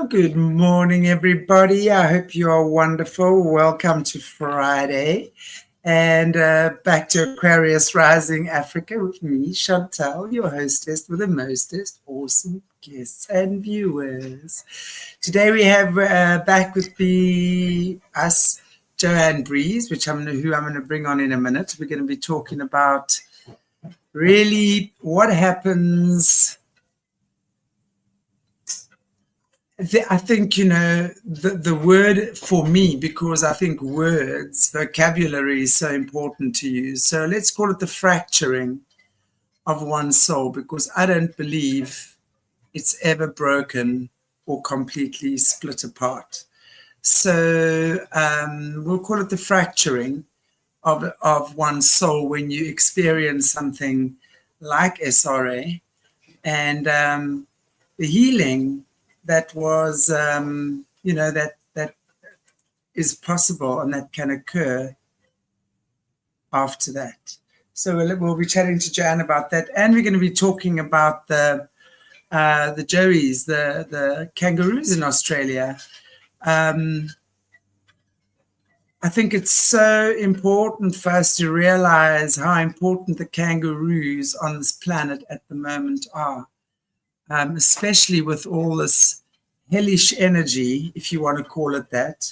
Good morning, everybody. I hope you are wonderful. Welcome to Friday. And back to Aquarius Rising Africa with me, Chantelle, your hostess with the mostest awesome guests and viewers. Today we have back with us, Joanne Breeze, who I'm going to bring on in a minute. We're going to be talking about really what happens. I think, the word for me, because I think words, vocabulary is so important to use. So let's call it the fracturing of one's soul, because I don't believe it's ever broken or completely split apart. So we'll call it the fracturing of one's soul when you experience something like SRA, and the healing that was, that is possible and that can occur after that. So we'll be chatting to Joanne about that, and we're going to be talking about the joeys, the kangaroos in Australia. I think it's so important for us to realize how important the kangaroos on this planet at the moment are. Especially with all this hellish energy, if you want to call it that,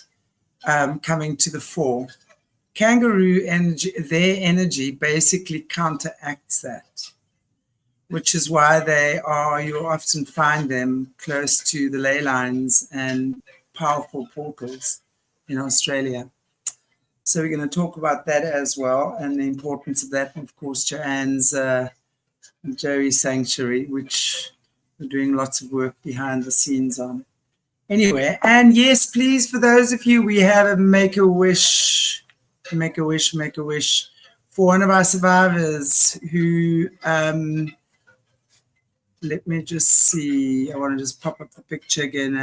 coming to the fore. Kangaroo energy, their energy basically counteracts that, which is why you'll often find them close to the ley lines and powerful portals in Australia. So we're going to talk about that as well, and the importance of that, and of course, Joanne's Joey Sanctuary, which we're doing lots of work behind the scenes on. Anyway, and yes, please, for those of you, we have a make-a-wish for one of our survivors who, let me just see, I want to just pop up the picture again.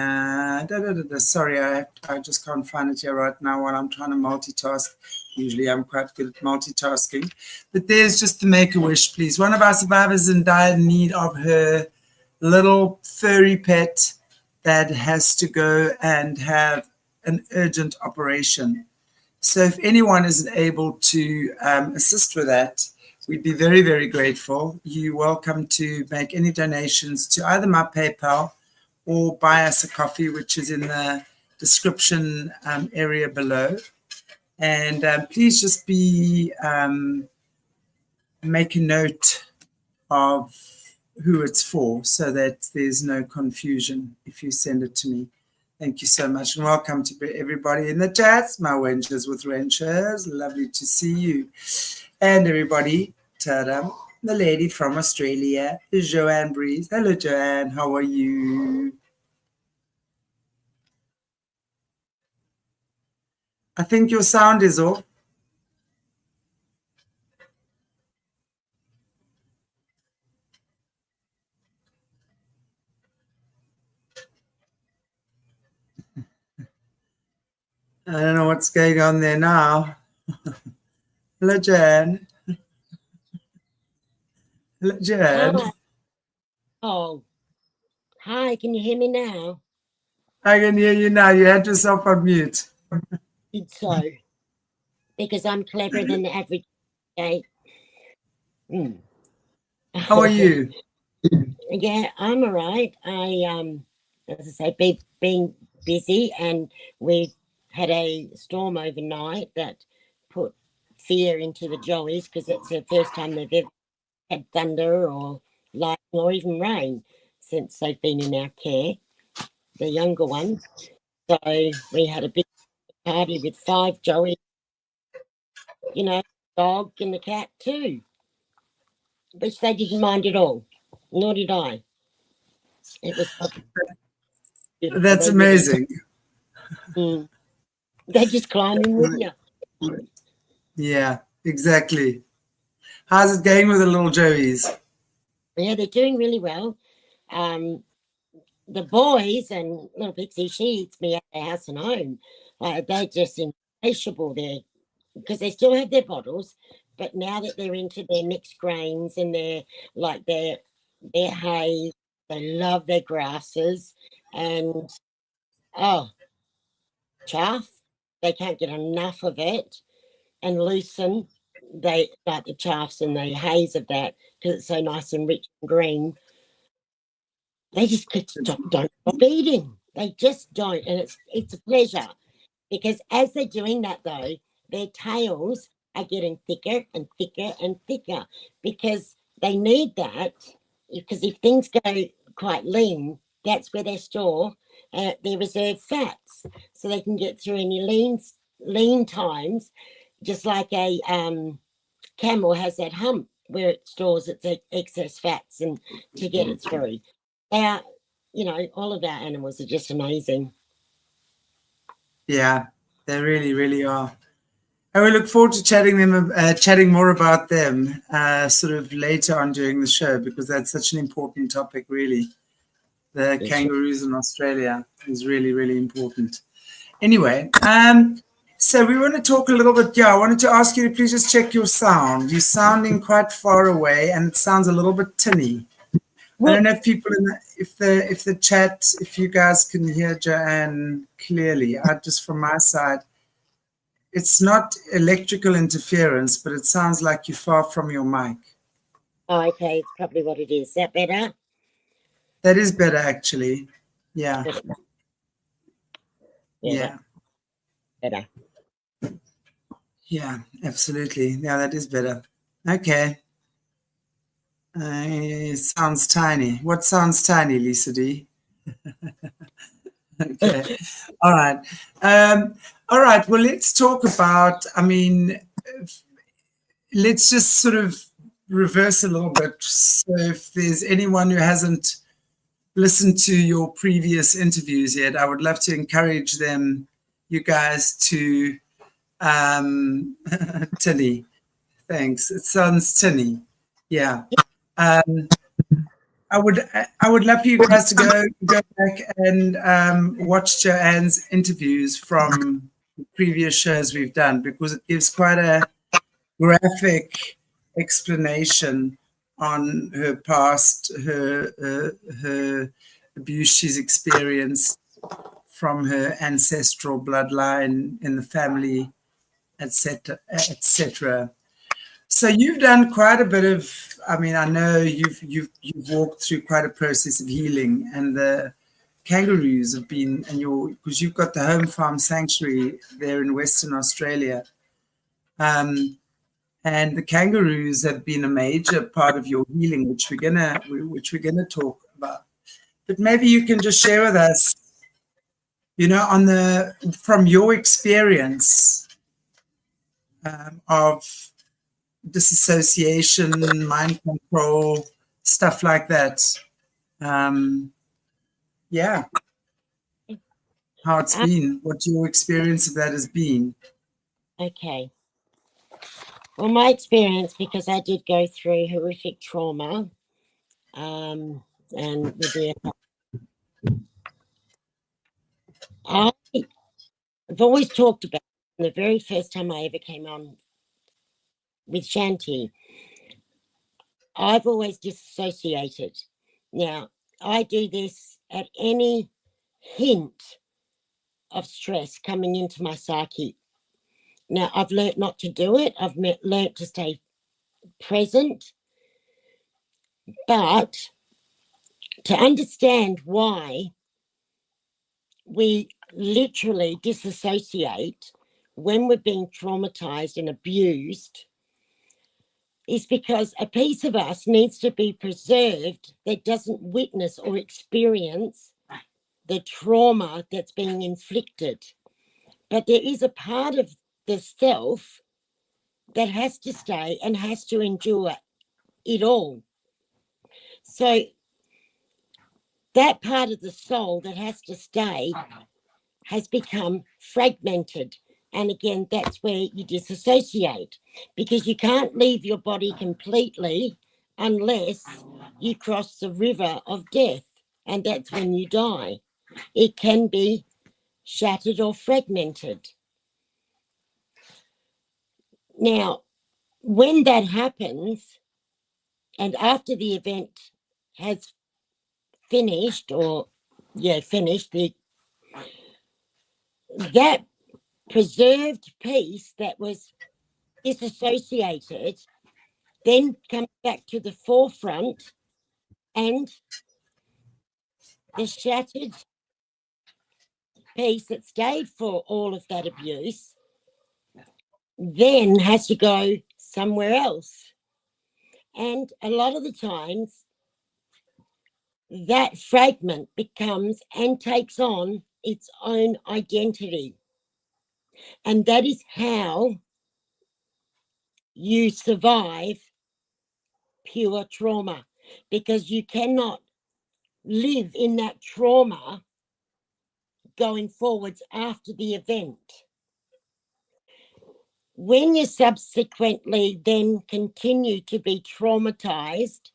Sorry, I just can't find it here right now while I'm trying to multitask. Usually I'm quite good at multitasking. But there's just the make-a-wish, please. One of our survivors in dire need of her little furry pet that has to go and have an urgent operation. So if anyone is able to assist with that, we'd be very, very grateful. You're welcome to make any donations to either my PayPal or buy us a coffee, which is in the description area below. And please just make a note of who it's for so that there's no confusion if you send it to me. Thank you so much, and welcome to everybody in the chats, my wenches with wrenches. Lovely to see you. And everybody, ta-da, the lady from Australia, Joanne Breeze. Hello, Joanne. How are you? I think your sound is off. I don't know what's going on there now. Hello, Jan. Hello, Jan. Hi. Oh, hi. Can you hear me now? I can hear you now. You had yourself on mute. It's so. Because I'm cleverer than the average. Okay. How are you? Yeah, I'm all right. As I say, being busy, and we had a storm overnight that put fear into the Joeys because it's the first time they've ever had thunder or lightning or even rain since they've been in our care, the younger ones. So we had a big party with 5 Joeys, dog and the cat too, which they didn't mind at all. Nor did I. It was beautiful. That's amazing. They just climb in with you. Yeah, exactly. How's it going with the little Joeys? Yeah, they're doing really well. The boys and little Pixie, she eats me at the house and home. They're just insatiable there because they still have their bottles, but now that they're into their mixed grains and their hay, they love their grasses, and Oh, chaff. They can't get enough of it. And lucerne, they like the chaffs and the haze of that because it's so nice and rich and green. They just don't stop eating. They just don't, and it's a pleasure because as they're doing that though, their tails are getting thicker and thicker and thicker because they need that. Because if things go quite lean, that's where they store their reserve fats, so they can get through any lean times, just like a camel has that hump where it stores its excess fats and to get it through. Our, all of our animals are just amazing. Yeah, they really, really are. And we look forward to chatting more about them sort of later on during the show, because that's such an important topic, really. The kangaroos in Australia is really, really important. Anyway, so we want to talk a little bit. Yeah, I wanted to ask you to please just check your sound. You're sounding quite far away, and it sounds a little bit tinny. I don't know if people if the chat, if you guys can hear Joanne clearly. Just from my side, it's not electrical interference, but it sounds like you're far from your mic. Oh, okay, it's probably what it is. Is that better? That is better, actually. Yeah. Yeah. Better. Yeah, absolutely. Yeah, that is better. Okay. It sounds tiny. What sounds tiny, Lisa D? Okay. All right. All right. Well, let's talk about, let's just sort of reverse a little bit. So if there's anyone who hasn't listened to your previous interviews yet, I would love to encourage you guys to tinny. Thanks. It sounds tinny. Yeah. I would love for you guys to go back and watch Joanne's interviews from the previous shows we've done, because it gives quite a graphic explanation on her past, her abuse she's experienced from her ancestral bloodline in the family, etc., etc. So you've done quite a bit of. I know you've walked through quite a process of healing, and the kangaroos have been, because you've got the home farm sanctuary there in Western Australia, and the kangaroos have been a major part of your healing, which we're gonna talk about. But maybe you can just share with us, from your experience of disassociation, mind control, stuff like that. Yeah. How it's been, what your experience of that has been. Okay. Well, my experience, because I did go through horrific trauma, and with the I've always talked about it. The very first time I ever came on with Shanti, I've always disassociated. Now, I do this at any hint of stress coming into my psyche. Now, I've learnt not to do it. I've learnt to stay present. But to understand why we literally disassociate when we're being traumatized and abused is because a piece of us needs to be preserved that doesn't witness or experience the trauma that's being inflicted. But there is a part of the self that has to stay and has to endure it all. So that part of the soul that has to stay has become fragmented. And again, that's where you disassociate, because you can't leave your body completely unless you cross the river of death. And that's when you die. It can be shattered or fragmented. Now, when that happens, and after the event has finished, that preserved piece that was disassociated then comes back to the forefront, and the shattered piece that stayed for all of that abuse then has to go somewhere else. And a lot of the times that fragment becomes and takes on its own identity. And that is how you survive pure trauma, because you cannot live in that trauma going forwards after the event. When you subsequently then continue to be traumatized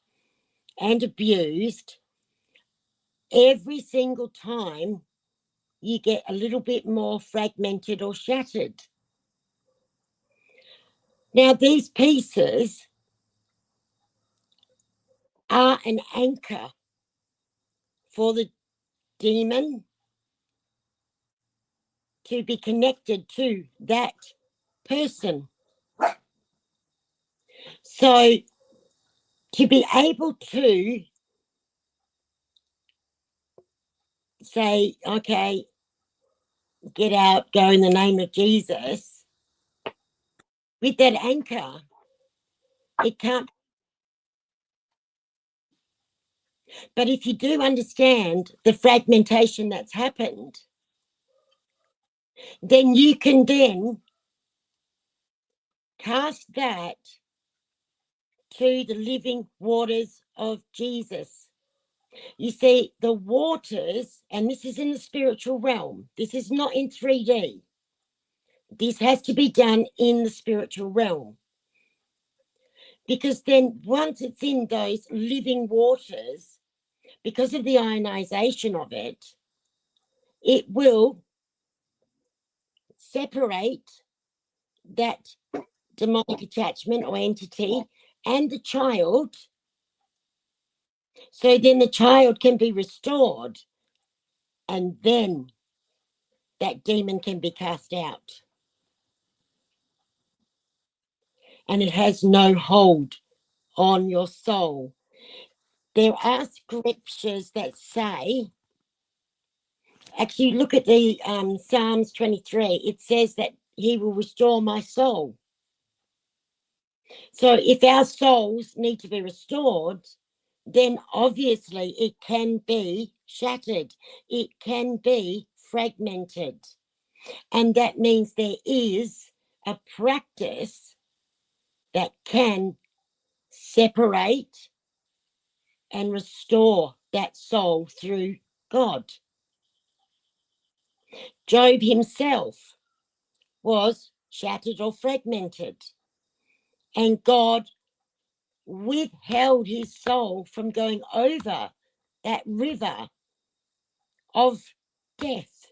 and abused, every single time you get a little bit more fragmented or shattered. Now, these pieces are an anchor for the demon to be connected to that person. So to be able to say, okay, get out, go in the name of Jesus, with that anchor, it can't. But if you do understand the fragmentation that's happened, then you can then cast that to the living waters of Jesus. You see, the waters, and this is in the spiritual realm, this is not in 3D. This has to be done in the spiritual realm. Because then once it's in those living waters, because of the ionization of it, it will separate that demonic attachment or entity and the child. So then the child can be restored, and then that demon can be cast out. And it has no hold on your soul. There are scriptures that say, actually look at the Psalms 23, it says that he will restore my soul. So if our souls need to be restored, then obviously it can be shattered, it can be fragmented. And that means there is a practice that can separate and restore that soul through God. Job himself was shattered or fragmented, and God withheld his soul from going over that river of death.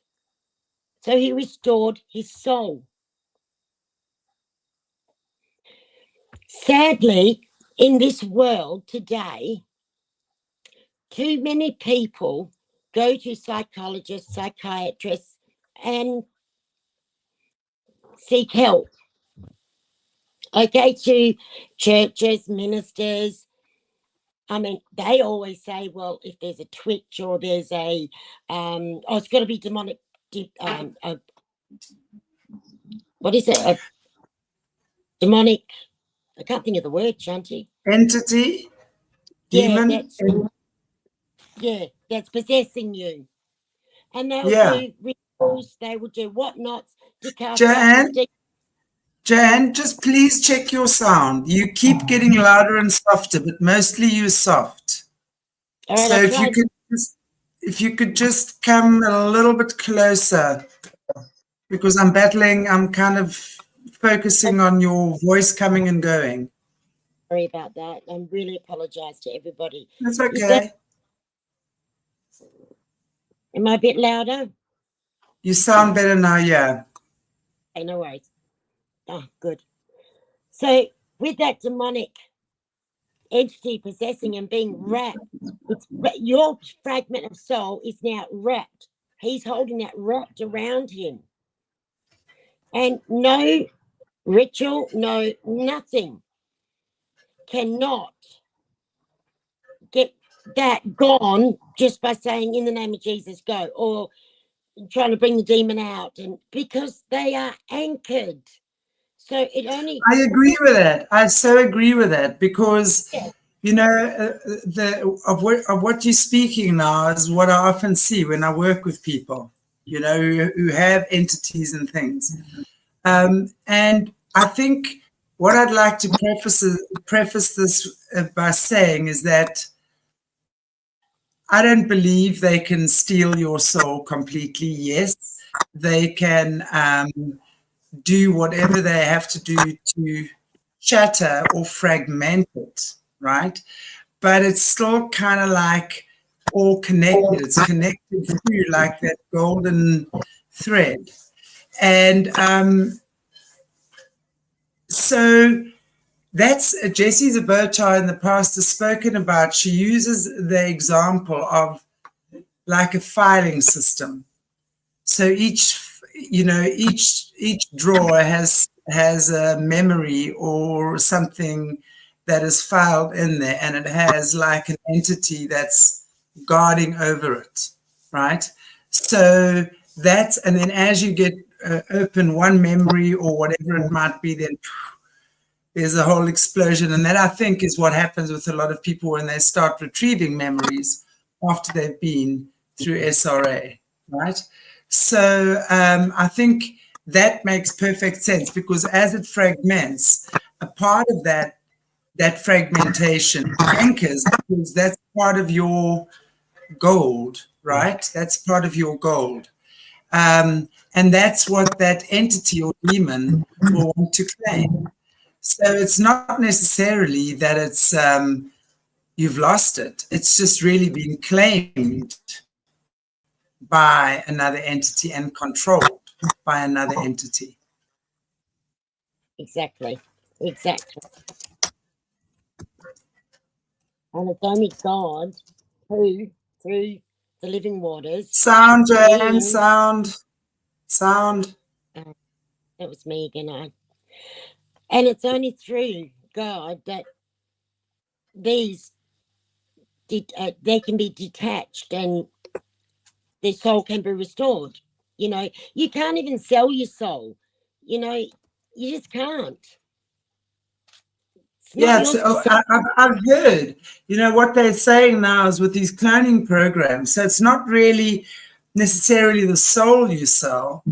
So he restored his soul. Sadly, in this world today, too many people go to psychologists, psychiatrists, and seek help. Okay, to churches, ministers. I mean, they always say, well, if there's a twitch or there's a, it's got to be demonic, what is it? A demonic, I can't think of the word, Shanti. Entity, demon. That's possessing you. And they'll do rituals, they will do whatnots to cast out the Joanne, just please check your sound. You keep getting louder and softer, but mostly you're soft. Right, so if you could just come a little bit closer, because I'm kind of focusing on your voice coming and going. Sorry about that. I really apologize to everybody. That's okay. Am I a bit louder? You sound better now, yeah. Okay, no worries. Oh, good. So with that demonic entity possessing and being wrapped, your fragment of soul is now wrapped. He's holding that wrapped around him. And no ritual, no nothing cannot get that gone just by saying in the name of Jesus go, or trying to bring the demon out, and because they are anchored. So it only I agree with that. I so agree with that because, yeah, you know, of what you're speaking now is what I often see when I work with people, you know, who have entities and things. And I think what I'd like to preface this by saying is that I don't believe they can steal your soul completely. Yes, they can do whatever they have to do to shatter or fragment it, right? But it's still kind of like all connected. It's connected through like that golden thread. And so that's Jessie Zabota in the past has spoken about. She uses the example of like a filing system. So each drawer has a memory or something that is filed in there, and it has like an entity that's guarding over it, right? So that's, and then as you get open one memory or whatever it might be, then there's a whole explosion. And that, I think, is what happens with a lot of people when they start retrieving memories after they've been through SRA, right? So I think that makes perfect sense because as it fragments, a part of that fragmentation anchors because that's part of your gold, right? That's part of your gold. And that's what that entity or demon will want to claim. So it's not necessarily that it's you've lost it. It's just really been claimed by another entity and controlled by another entity. exactly. And it's only God who, through the living waters, Sound, Joanne, being sound. that was me again. And it's only through God that these they can be detached and their soul can be restored. You know, you can't even sell your soul. You know, you just can't. It's not Yeah, yours to sell. I've heard, you know, what they're saying now is with these cloning programs. So it's not really necessarily the soul you sell,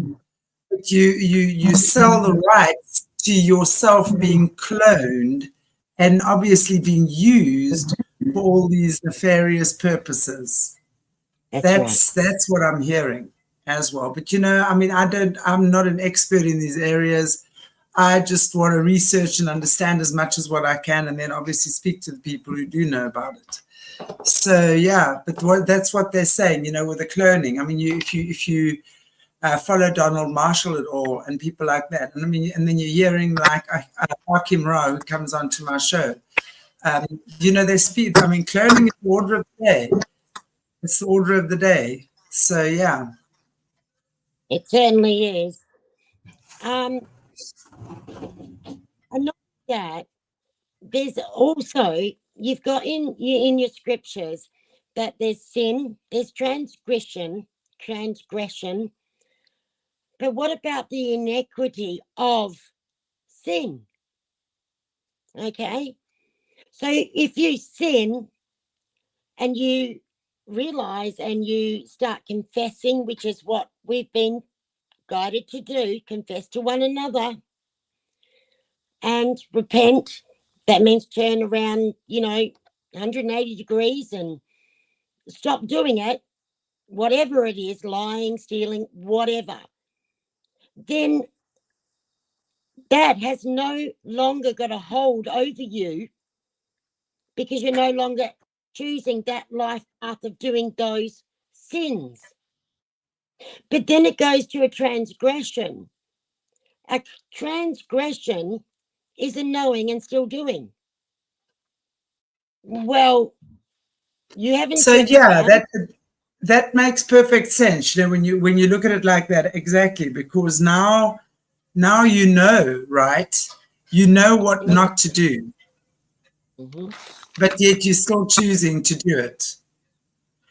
but you sell the rights to yourself being cloned and obviously being used for all these nefarious purposes. That's right. That's what I'm hearing as well. But you know, I mean, I'm not an expert in these areas. I just want to research and understand as much as what I can, and then obviously speak to the people who do know about it. So yeah, but that's what they're saying, you know, with the cloning. I mean, if you follow Donald Marshall at all and people like that, and I mean, and then you're hearing like Hakim Rao who comes onto my show. You know, they speak. I mean, cloning is the order of the day. It's the order of the day. So yeah. It certainly is. And not that, there's also you've got in your scriptures that there's sin, there's transgression, but what about the iniquity of sin? Okay, so if you sin and you realize and you start confessing, which is what we've been guided to do, confess to one another and repent. That means turn around, 180 degrees and stop doing it, whatever it is, lying, stealing, whatever. Then that has no longer got a hold over you because you're no longer choosing that life path of doing those sins. But then it goes to a transgression. A transgression is a knowing and still doing. Well, you haven't So checked yeah, out. that makes perfect sense. You know, when you look at it like that, exactly, because now Now you know, right? You know what not to do, but yet you're still choosing to do it.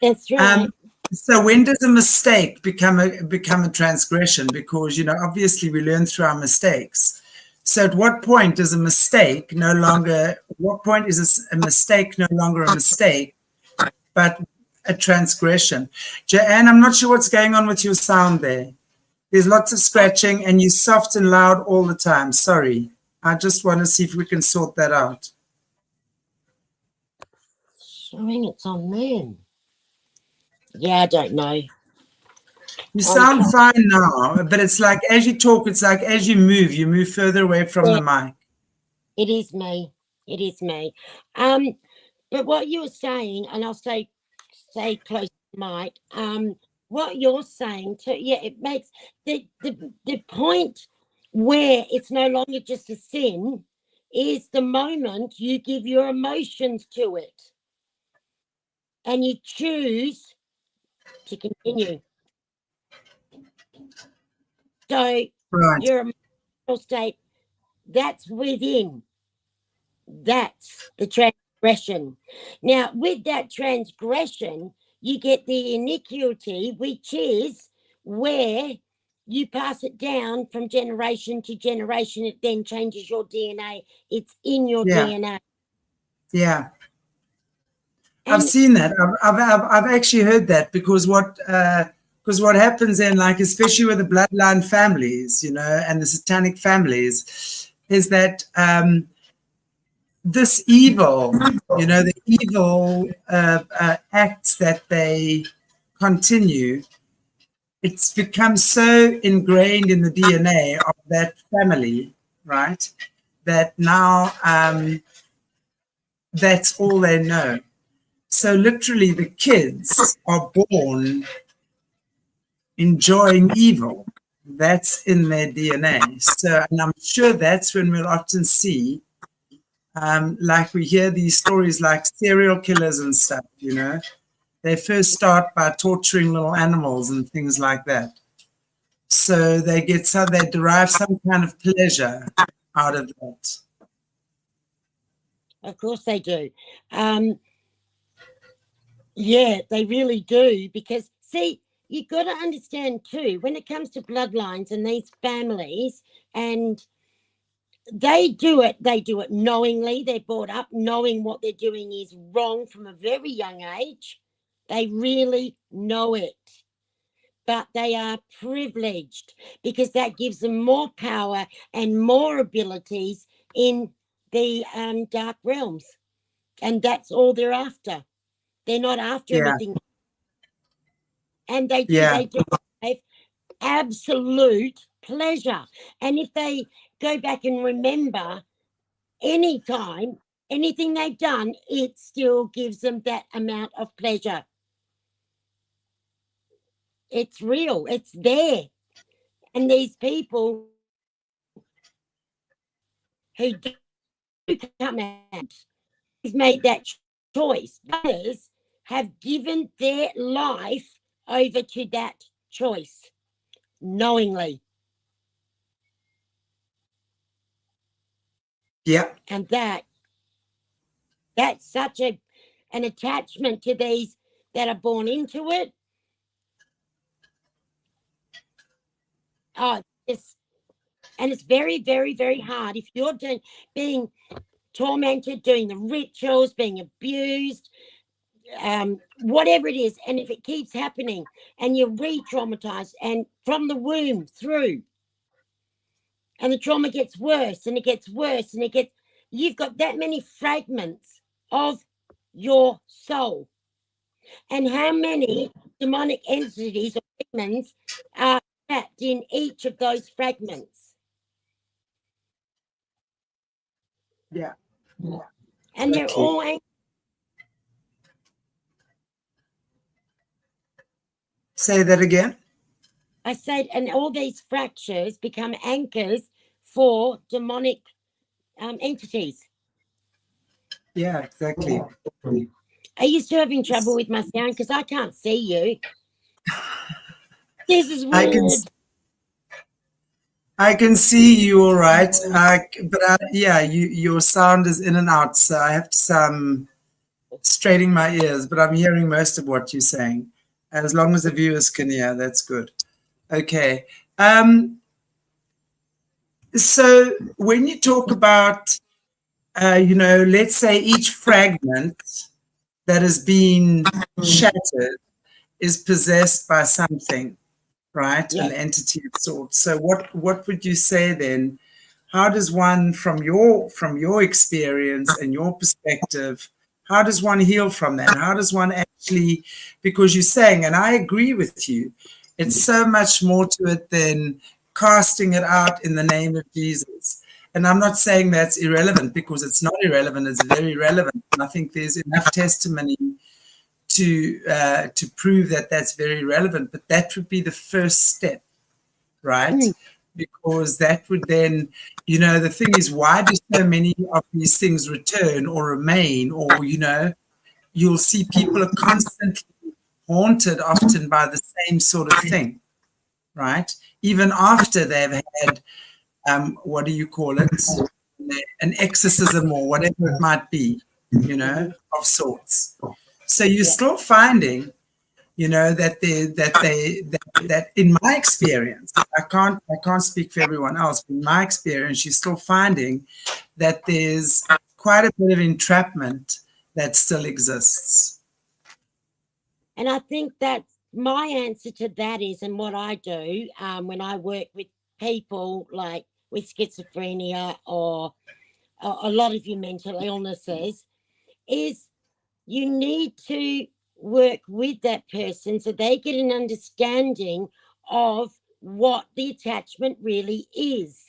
That's right. So when does a mistake become a transgression? Because, obviously we learn through our mistakes. So at what point does a mistake no longer, what point is a mistake no longer a mistake, but a transgression? Joanne, I'm not sure what's going on with your sound there. There's lots of scratching and you're soft and loud all the time. Sorry. I just want to see if we can sort that out. Showing it's on there. Yeah, I don't know. You sound fine now, but it's like as you talk, it's like as you move further away from the mic. It is me. It is me. But what you were saying, and I'll say close to the mic, what you're saying too, yeah, it makes the point where it's no longer just a sin is the moment you give your emotions to it and you choose to continue. So your emotional state, that's within. That's the transgression. Now, with that transgression, you get the iniquity, which is where you pass it down from generation to generation. It then changes your DNA. It's in your DNA. Yeah. I've seen that. I've actually heard that because what happens then, like especially with the bloodline families, and the satanic families, is that this evil, the evil acts that they continue, it's become so ingrained in the DNA of that family, right? That now that's all they know. So literally the kids are born enjoying evil. That's in their DNA. So, and I'm sure that's when we'll often see, like we hear these stories like serial killers and stuff, they first start by torturing little animals and things like that. So they derive some kind of pleasure out of that. Of course they do. Yeah, they really do. Because, see, you've got to understand too, when it comes to bloodlines and these families, and they do it knowingly. They're brought up knowing what they're doing is wrong from a very young age. They really know it. But they are privileged because that gives them more power and more abilities in the dark realms. And that's all they're after. They're not after anything. And they derive absolute pleasure. And if they go back and remember any time, anything they've done, it still gives them that amount of pleasure. It's real. It's there. And these people who do come out, has made that choice. Others have given their life over to that choice knowingly. Yeah. And that's such an attachment to these that are born into it. Oh, and it's very, very, very hard if you're being tormented, doing the rituals, being abused, whatever it is, and if it keeps happening and you're re-traumatized and from the womb through, and the trauma gets worse and it gets worse and you've got that many fragments of your soul. And how many demonic entities or demons are trapped in each of those fragments? Yeah. And they're all Say that again. I said, and all these fractures become anchors for demonic entities. Yeah, exactly. Are you still having trouble with my sound? Because I can't see you. This is weird. I can see you all right. Yeah, your sound is in and out, so I have to straining my ears, but I'm hearing most of what you're saying. As long as the viewers can hear, that's good. Okay. So when you talk about, let's say each fragment that has been shattered is possessed by something, right? An Yes. entity of sorts. So what would you say then? How does one, from your experience and your perspective, how does one heal from that? How does one actually, because you're saying, and I agree with you, it's so much more to it than casting it out in the name of Jesus. And I'm not saying that's irrelevant, because it's not irrelevant, it's very relevant. And I think there's enough testimony to prove that that's very relevant. But that would be the first step, right? Because that would then, the thing is, why do so many of these things return or remain? Or, you'll see people are constantly haunted often by the same sort of thing, right? Even after they've had, what do you call it? An exorcism or whatever it might be, of sorts. So you're still finding, that in my experience, I can't speak for everyone else, but in my experience, you're still finding that there's quite a bit of entrapment that still exists. And I think that's my answer to that is, and what I do when I work with people like with schizophrenia or a lot of your mental illnesses, is you need to work with that person so they get an understanding of what the attachment really is.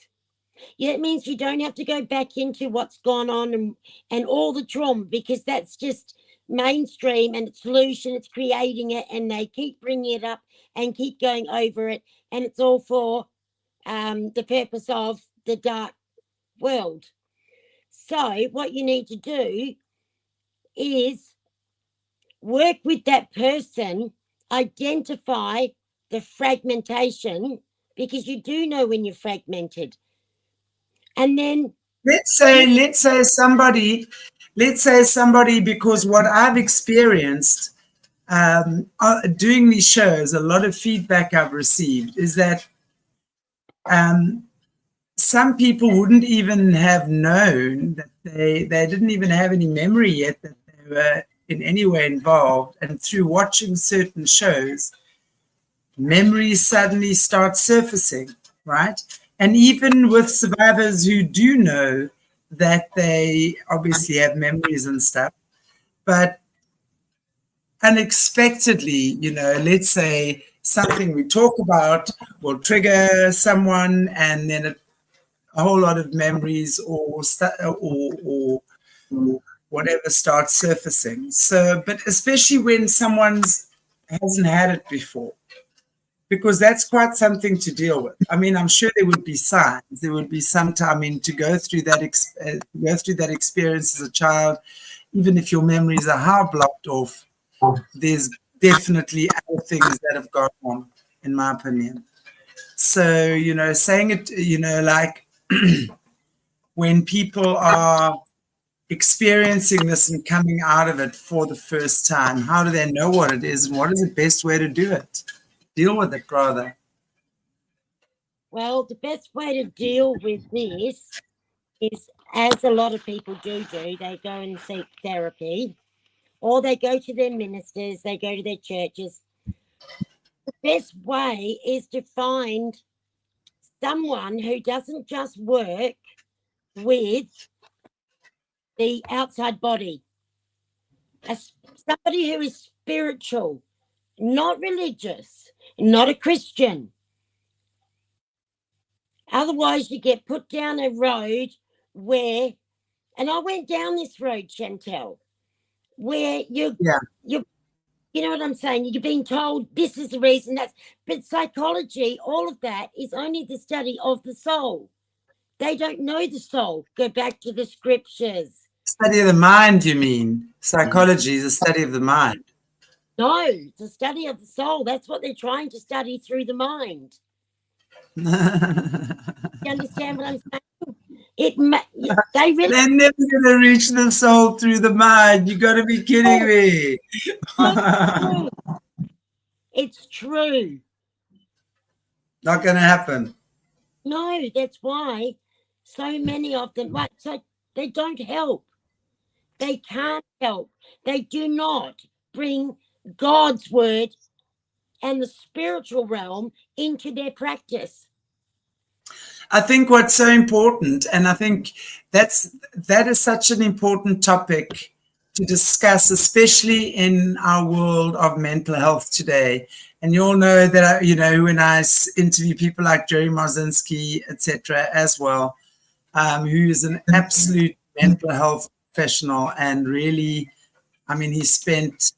Yeah, it means you don't have to go back into what's gone on and all the trauma, because that's just mainstream and it's loose and it's creating it, and they keep bringing it up and keep going over it, and it's all for the purpose of the dark world. So what you need to do is work with that person, identify the fragmentation, because you do know when you're fragmented. And then let's say somebody, because what I've experienced doing these shows, a lot of feedback I've received is that some people wouldn't even have known that they didn't even have any memory yet that they were in any way involved, and through watching certain shows, memories suddenly start surfacing, right? And even with survivors who do know that they obviously have memories and stuff, but unexpectedly, let's say something we talk about will trigger someone, and then a whole lot of memories or whatever starts surfacing. So, but especially when someone's hasn't had it before, because that's quite something to deal with. I mean, I'm sure there would be signs. There would be some time, I mean, to go through that experience as a child, even if your memories are how blocked off, there's definitely other things that have gone on, in my opinion. So, saying it, like when people are experiencing this and coming out of it for the first time, how do they know what it is, and what is the best way to do it? Deal with it, rather. Well, the best way to deal with this is, as a lot of people do, they go and seek therapy, or they go to their ministers, they go to their churches. The best way is to find someone who doesn't just work with the outside body, somebody who is spiritual, not religious, not a Christian. Otherwise, you get put down a road where, and I went down this road, Chantelle, where you know what I'm saying? You're being told this is the reason, but psychology, all of that is only the study of the soul. They don't know the soul. Go back to the scriptures. Study of the mind, you mean? Psychology is a study of the mind. No, it's a study of the soul. That's what they're trying to study through the mind. You understand what I'm saying? They really. They're never going to reach the soul through the mind. You got to be kidding me. It's true. Not going to happen. No, that's why so many of them, right? So they don't help. They can't help. They do not bring God's word and the spiritual realm into their practice. I think what's so important, and I think that is such an important topic to discuss, especially in our world of mental health today. And you all know that, when I interview people like Jerry Marzinski, etc., as well, who is an absolute mental health professional, and really, he spent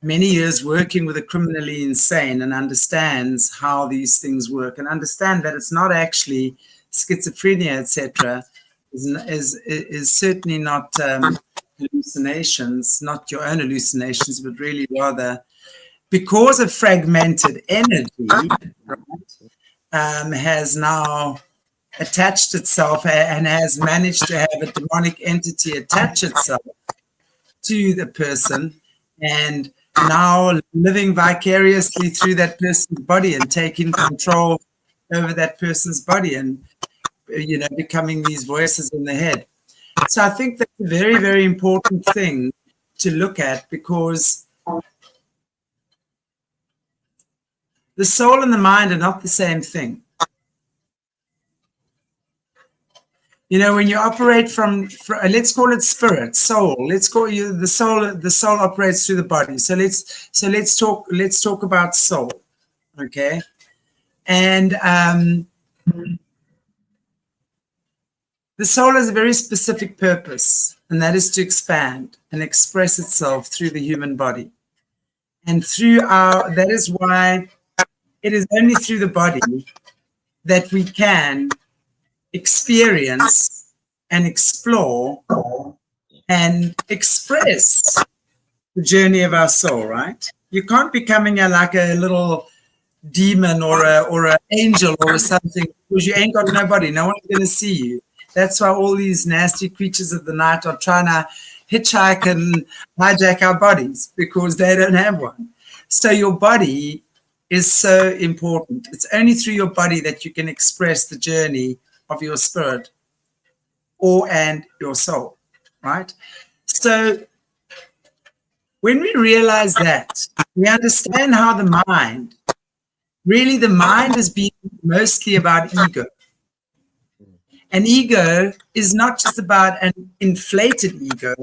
many years working with the criminally insane and understands how these things work, and understand that it's not actually schizophrenia, etc., is certainly not hallucinations, not your own hallucinations, but really rather because of fragmented energy, right, has now attached itself and has managed to have a demonic entity attach itself to the person, and now living vicariously through that person's body and taking control over that person's body, and becoming these voices in the head. So I think that's a very, very important thing to look at, because the soul and the mind are not the same thing. When you operate from let's call it spirit, soul. Let's call you the soul. The soul operates through the body. So let's talk about soul, okay? And the soul has a very specific purpose, and that is to expand and express itself through the human body, and that is why it is only through the body that we can experience and explore and express the journey of our soul, right? You can't be coming like a little demon or an angel or something, because you ain't got nobody. No one's going to see you. That's why all these nasty creatures of the night are trying to hitchhike and hijack our bodies, because they don't have one. So your body is so important. It's only through your body that you can express the journey of your spirit and your soul, right? So when we realize that, we understand how the mind has been mostly about ego. And ego is not just about an inflated ego,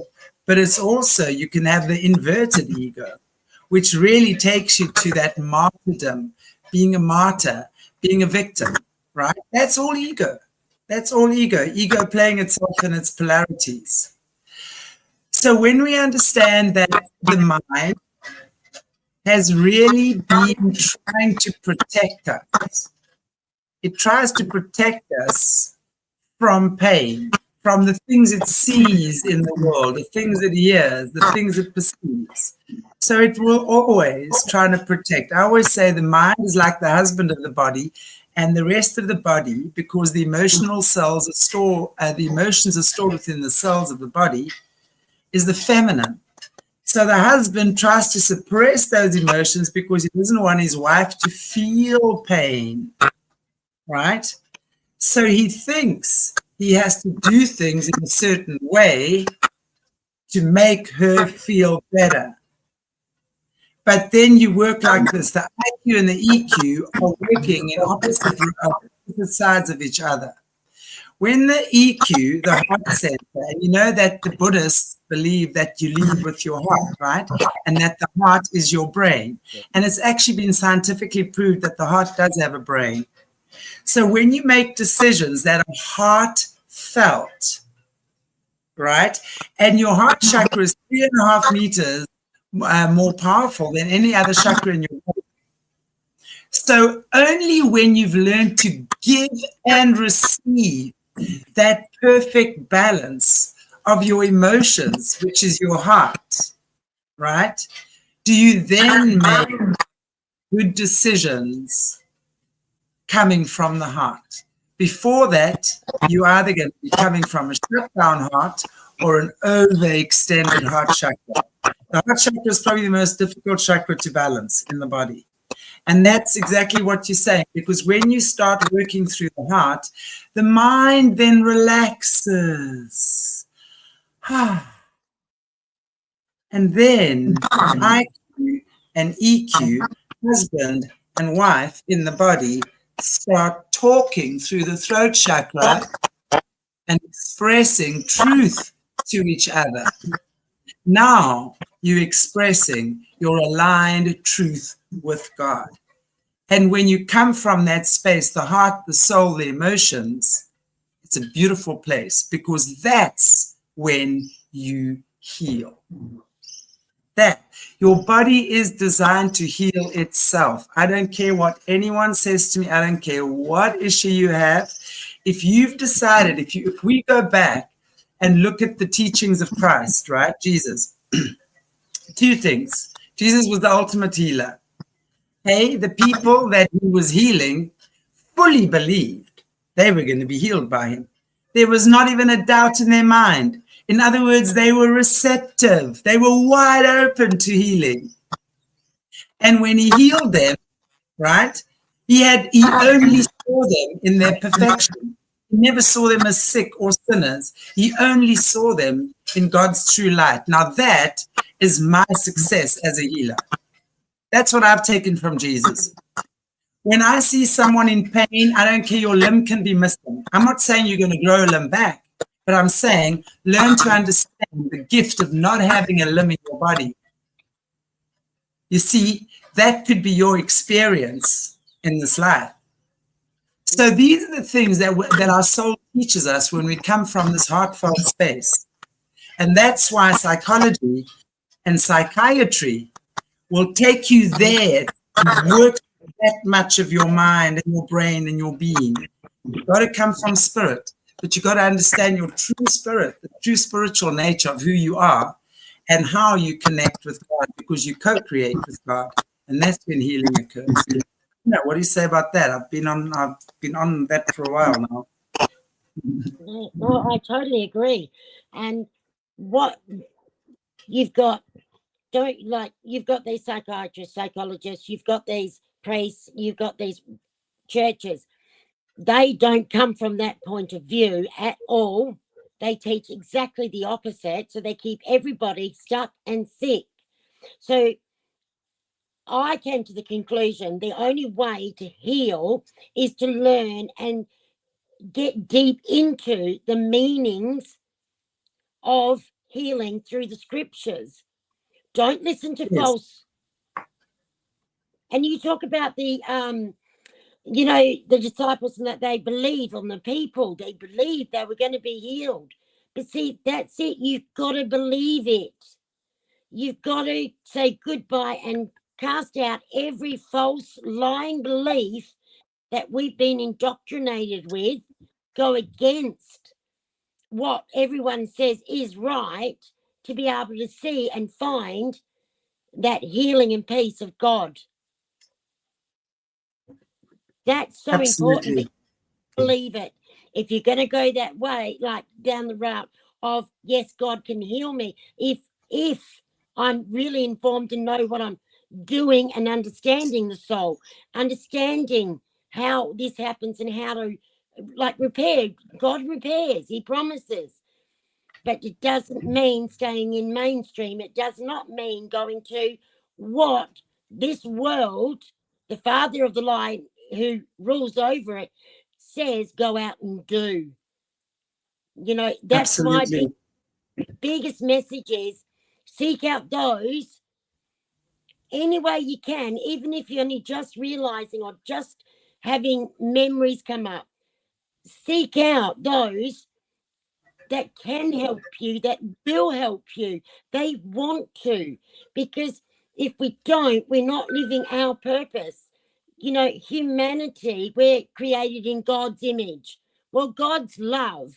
but it's also, you can have the inverted ego, which really takes you to that martyrdom, being a martyr, being a victim, right? That's all ego. That's all ego. Ego playing itself in its polarities. So when we understand that the mind has really been trying to protect us, it tries to protect us from pain, from the things it sees in the world, the things it hears, the things it perceives. So it will always try to protect. I always say the mind is like the husband of the body, and the rest of the body, because the emotional cells are stored, the emotions are stored within the cells of the body, is the feminine. So the husband tries to suppress those emotions because he doesn't want his wife to feel pain, right? So he thinks he has to do things in a certain way to make her feel better. But then you work like this. The IQ and the EQ are working in opposite sides of each other. When the EQ, the heart center, and you know that the Buddhists believe that you lead with your heart, right? And that the heart is your brain. And it's actually been scientifically proved that the heart does have a brain. So when you make decisions that are heartfelt, right? And your heart chakra is 3.5 meters more powerful than any other chakra in your body. So only when you've learned to give and receive that perfect balance of your emotions, which is your heart, right, do you then make good decisions coming from the heart. Before that, you're either going to be coming from a shut down heart or an overextended heart chakra. The heart chakra is probably the most difficult chakra to balance in the body. And that's exactly what you're saying, because when you start working through the heart, the mind then relaxes. And then IQ and EQ, husband and wife in the body, start talking through the throat chakra and expressing truth to each other. Now you're expressing your aligned truth with God. And when you come from that space, the heart, the soul, the emotions, it's a beautiful place, because that's when you heal. That your body is designed to heal itself. I don't care what anyone says to me. I don't care what issue you have. If you've decided, if we go back and look at the teachings of Christ, right? Jesus, two things. Jesus was the ultimate healer. Hey, the people that he was healing fully believed they were going to be healed by him. There was not even a doubt in their mind. In other words, they were receptive. They were wide open to healing. And when he healed them, right, he only saw them in their perfection. He never saw them as sick or sinners. He only saw them in God's true light. Now that is my success as a healer. That's what I've taken from Jesus. When I see someone in pain, I don't care, your limb can be missing. I'm not saying you're going to grow a limb back, but I'm saying learn to understand the gift of not having a limb in your body. You see, that could be your experience in this life. So these are the things that our soul teaches us when we come from this heartfelt space. And that's why psychology and psychiatry will take you there to work that much of your mind and your brain and your being. You've got to come from spirit, but you've got to understand your true spirit, the true spiritual nature of who you are and how you connect with God, because you co-create with God, and that's when healing occurs. What do you say about that? I've been on that for a while now. Well, I totally agree. And what you've got, you've got these psychiatrists, psychologists, you've got these priests, you've got these churches. They don't come from that point of view at all. They teach exactly the opposite. So they keep everybody stuck and sick. So I came to the conclusion the only way to heal is to learn and get deep into the meanings of healing through the scriptures. Don't listen to false. And you talk about the the disciples, and that they believe on the people. They believed they were going to be healed. But see, that's it. You've got to believe it. You've got to say goodbye and cast out every false, lying belief that we've been indoctrinated with. Go against what everyone says is right to be able to see and find that healing and peace of God. That's so important. Believe it. If you're going to go that way, like down the route of, yes, God can heal me, if I'm really informed and know what I'm doing and understanding the soul, understanding how this happens and how to repair. God repairs, he promises. But it doesn't mean staying in mainstream. It does not mean going to what this world, the father of the lie who rules over it, says go out and do. That's Absolutely. my biggest message is seek out those any way you can, even if you're only just realizing or just having memories come up. Seek out those that can help you, that will help you. They want to, because if we don't, we're not living our purpose. Humanity, we're created in God's image. Well, God's love.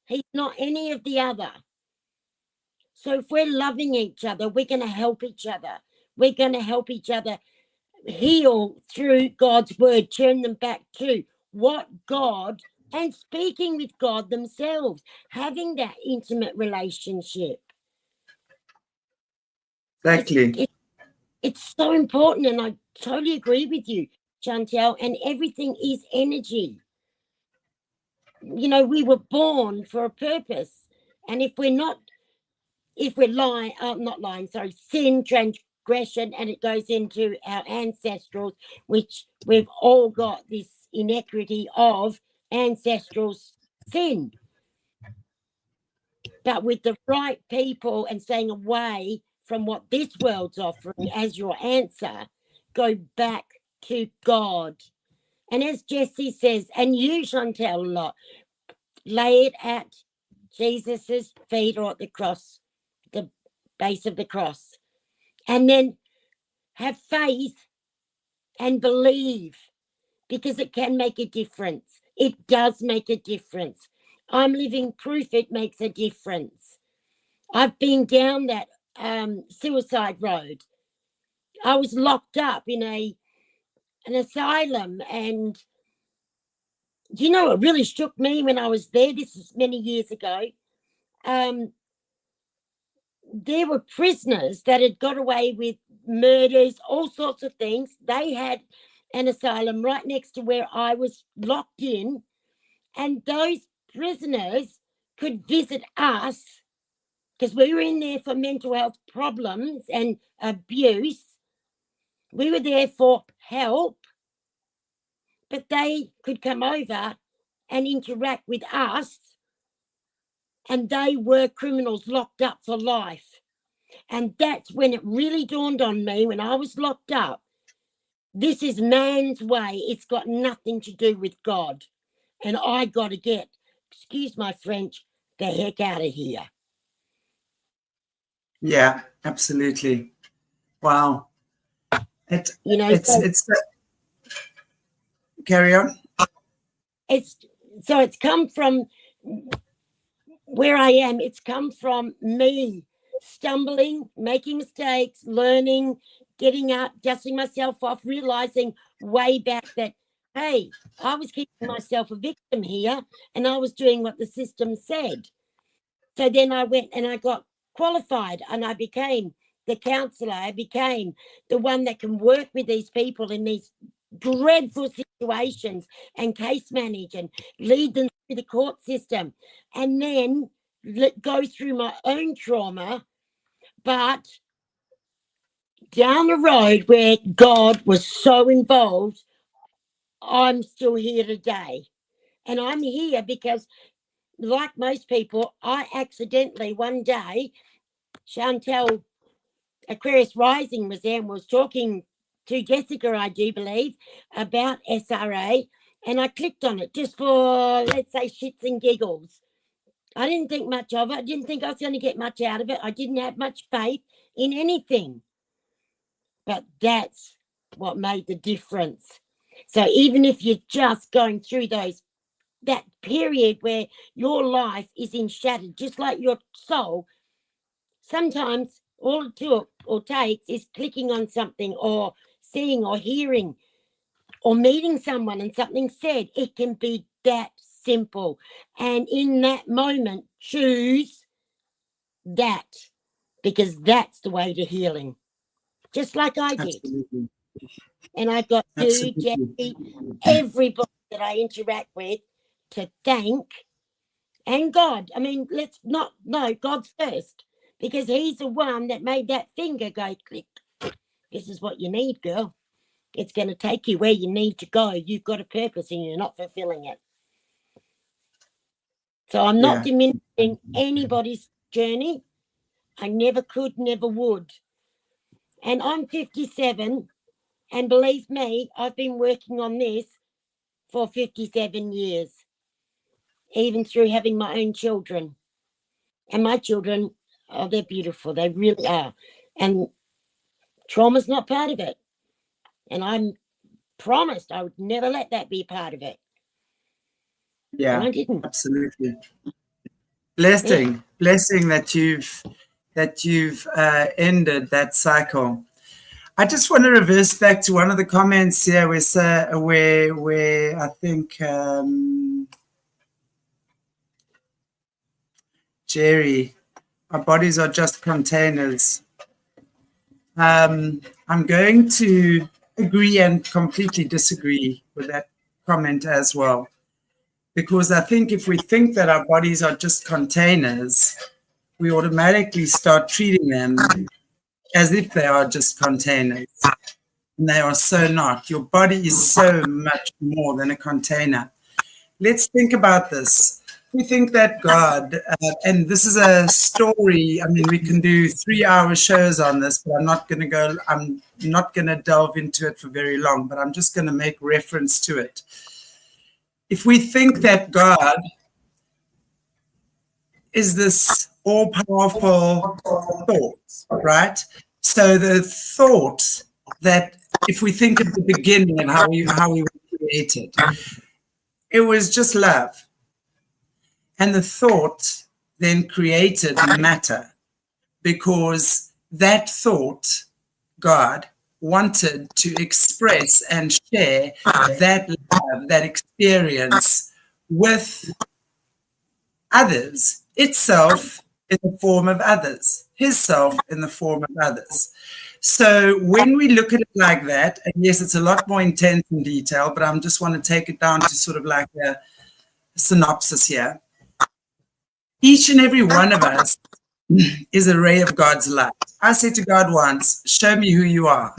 He's not any of the other. So if we're loving each other, we're going to help each other. We're going to help each other heal through God's word, turn them back to what God, and speaking with God themselves, having that intimate relationship. Exactly. It's so important, and I totally agree with you, Chantelle, and everything is energy. You know, we were born for a purpose, and if we're sin, transgression, and it goes into our ancestrals, which we've all got this iniquity of ancestral sin. But with the right people and staying away from what this world's offering as your answer, go back to God. And as Jessie says, and you, Chantelle, a lot, lay it at Jesus's feet or at the cross, the base of the cross. And then have faith and believe, because it can make a difference. It does make a difference. I'm living proof it makes a difference. I've been down that suicide road. I was locked up in an asylum, and you know, it really shook me when I was there. This is many years ago. There were prisoners that had got away with murders, all sorts of things. They had an asylum right next to where I was locked in, and those prisoners could visit us because we were in there for mental health problems and abuse. We were there for help, but they could come over and interact with us, and they were criminals locked up for life. And that's when it really dawned on me, when I was locked up, this is man's way. It's got nothing to do with God. And I got to get, excuse my French, the heck out of here. Yeah, absolutely. Wow. It's carry on. It's come from where I am. It's come from me stumbling, making mistakes, learning, getting up, dusting myself off, realizing way back that, hey, I was keeping myself a victim here, and I was doing what the system said. So then I went and I got qualified, and I became the counsellor. I became the one that can work with these people in these dreadful situations and case manage and lead them through the court system, and then go through my own trauma. But down the road where God was so involved, I'm still here today. And I'm here because, like most people, I accidentally one day, Chantelle Aquarius Rising was there and was talking to Jessica, I do believe, about SRA. And I clicked on it just for, let's say, shits and giggles. I didn't think much of it. I didn't think I was going to get much out of it. I didn't have much faith in anything. But that's what made the difference. So even if you're just going through that period where your life is in shattered, just like your soul, sometimes all it took or takes is clicking on something or seeing or hearing or meeting someone and something said. It can be that simple. And in that moment, choose that, because that's the way to healing, just like I did. Absolutely. And I've got you, Jackie, everybody that I interact with to thank, and God. I mean, let's not, no, God's first, because he's the one that made that finger go click. This is what you need, girl. It's going to take you where you need to go. You've got a purpose and you're not fulfilling it. So I'm not diminishing anybody's journey. I never could, never would. And I'm 57, and believe me, I've been working on this for 57 years, even through having my own children. And my children, oh, they're beautiful. They really are. And trauma's not part of it. And I'm promised I would never let that be part of it. Yeah, and I didn't. Absolutely. Blessing that you've ended that cycle. I just want to reverse back to one of the comments here where I think Jerry, our bodies are just containers. I'm going to agree and completely disagree with that comment as well, because I think if we think that our bodies are just containers, we automatically start treating them as if they are just containers. And they are so not. Your body is so much more than a container. Let's think about this. We think that God, and this is a story. I mean, we can do 3-hour shows on this, but I'm not going to delve into it for very long, but I'm just going to make reference to it. If we think that God is this all-powerful thought, right? So the thought that, if we think of the beginning and how we were created, it was just love. And the thought then created matter, because that thought, God, wanted to express and share that love, that experience with others, itself in the form of others, his self in the form of others. So when we look at it like that, and yes, it's a lot more intense in detail, but I just want to take it down to sort of like a synopsis here. Each and every one of us is a ray of God's light. I said to God once, show me who you are.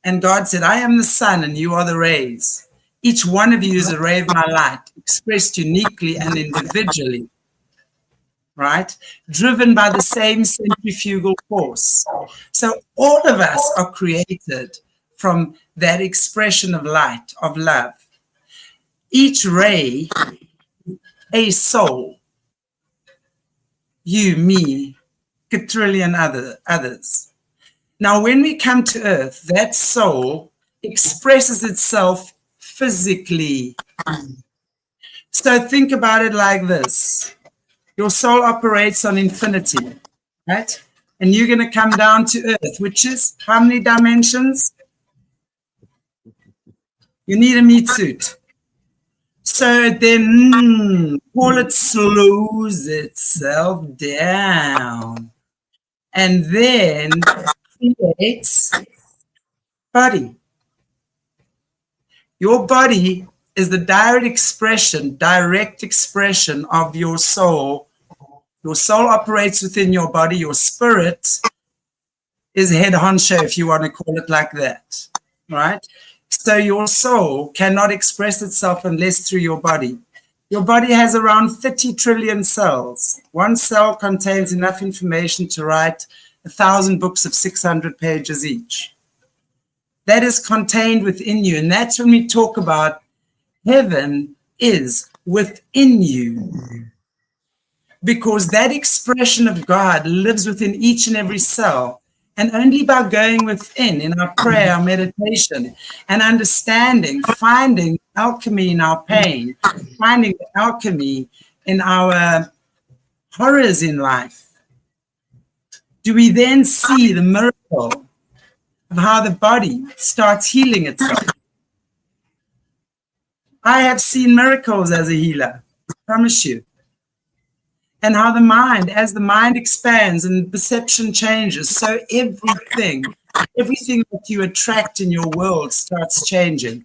And God said, I am the sun and you are the rays. Each one of you is a ray of my light, expressed uniquely and individually, right? Driven by the same centrifugal force. So all of us are created from that expression of light, of love. Each ray, a soul. You, me, quadrillion others. Now, when we come to Earth, that soul expresses itself physically. So think about it like this. Your soul operates on infinity, right? And you're going to come down to Earth, which is how many dimensions? You need a meat suit. So then, while it slows itself down and then creates body. Your body is the direct expression of your soul. Your soul operates within your body. Your spirit is head honcho, if you want to call it like that, right? So your soul cannot express itself unless through your body. Your body has around 30 trillion cells. One cell contains enough information to write 1,000 books of 600 pages each. That is contained within you. And that's when we talk about heaven is within you. Because that expression of God lives within each and every cell. And only by going within in our prayer, our meditation, and understanding, finding alchemy in our pain, finding the alchemy in our horrors in life, do we then see the miracle of how the body starts healing itself. I have seen miracles as a healer, I promise you. And how the mind, as the mind expands and perception changes, so everything that you attract in your world starts changing.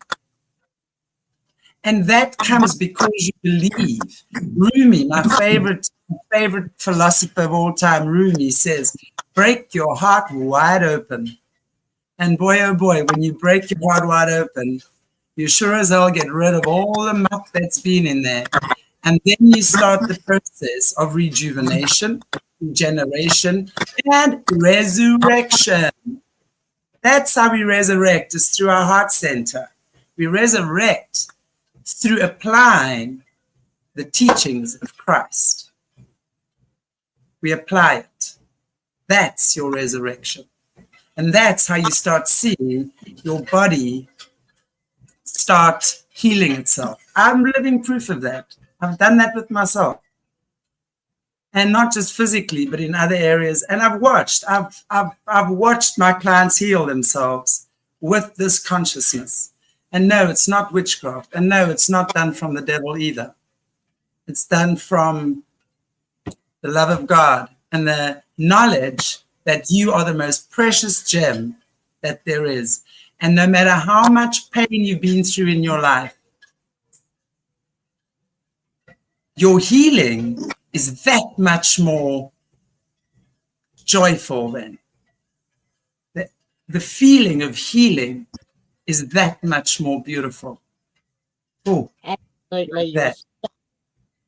And that comes because you believe. Rumi, my favorite philosopher of all time, Rumi says, break your heart wide open. And boy, oh boy, when you break your heart wide open, you sure as hell get rid of all the muck that's been in there. And then you start the process of rejuvenation, regeneration, and resurrection. That's how we resurrect, is through our heart center. We resurrect through applying the teachings of Christ. We apply it. That's your resurrection. And that's how you start seeing your body start healing itself. I'm living proof of that. I've done that with myself. and not just physically, but in other areas. And I've watched my clients heal themselves with this consciousness. And no, it's not witchcraft. And no, it's not done from the devil either. It's done from the love of God and the knowledge that you are the most precious gem that there is. And no matter how much pain you've been through in your life, your healing is that much more joyful then. The feeling of healing is that much more beautiful. Oh, Absolutely. like that.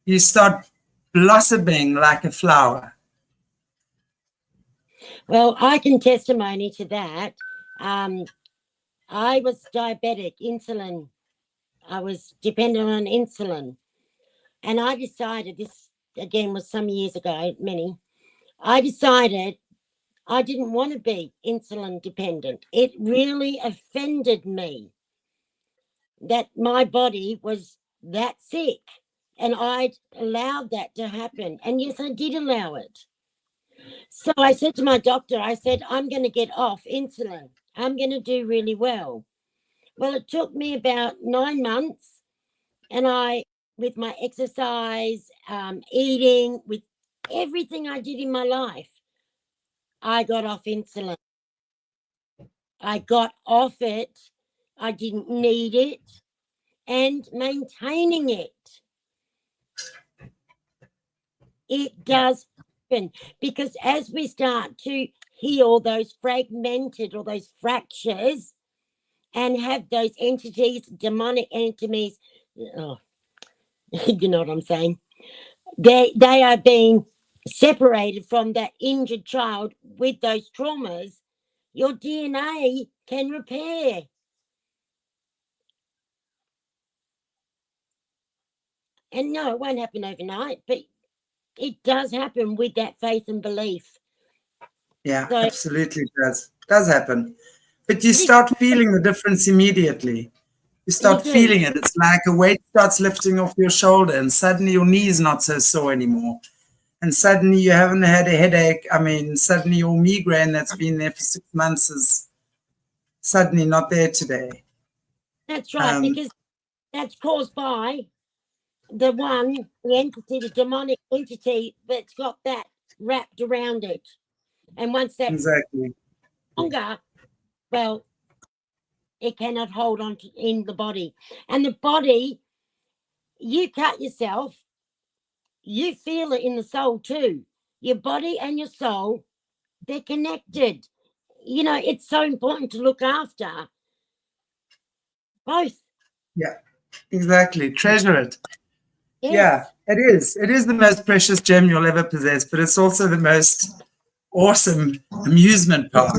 You start blossoming like a flower. Well, I can testimony to that. I was diabetic, insulin. I was dependent on insulin. And I decided, this again was some years ago, many, I decided I didn't want to be insulin dependent. It really offended me that my body was that sick and I'd allowed that to happen. And yes, I did allow it. So I said to my doctor, I said, I'm going to get off insulin. I'm going to do really well. Well, it took me about 9 months, and I, with my exercise, eating, with everything I did in my life, I got off insulin. I got off it. I didn't need it, and maintaining it. It does happen, because as we start to heal those fragmented or those fractures and have those entities, demonic entities, oh, you know what I'm saying? They are being separated from that injured child with those traumas. Your DNA can repair. And no, it won't happen overnight, but it does happen with that faith and belief. Yeah, So, absolutely does happen. But you start feeling the difference immediately. You start feeling it. It's like a weight starts lifting off your shoulder, and suddenly your knee is not so sore anymore. And suddenly you haven't had a headache. I mean, suddenly your migraine that's been there for 6 months is suddenly not there today. That's right, because that's caused by the entity, the demonic entity that's got that wrapped around it. And once that exactly longer, well, it cannot hold on to, in the body. And the body, you cut yourself, you feel it in the soul too. Your body and your soul, they're connected. You know, it's so important to look after both. Yeah, exactly. Treasure it. Yes. Yeah, it is. It is the most precious gem you'll ever possess, but it's also the most awesome amusement park.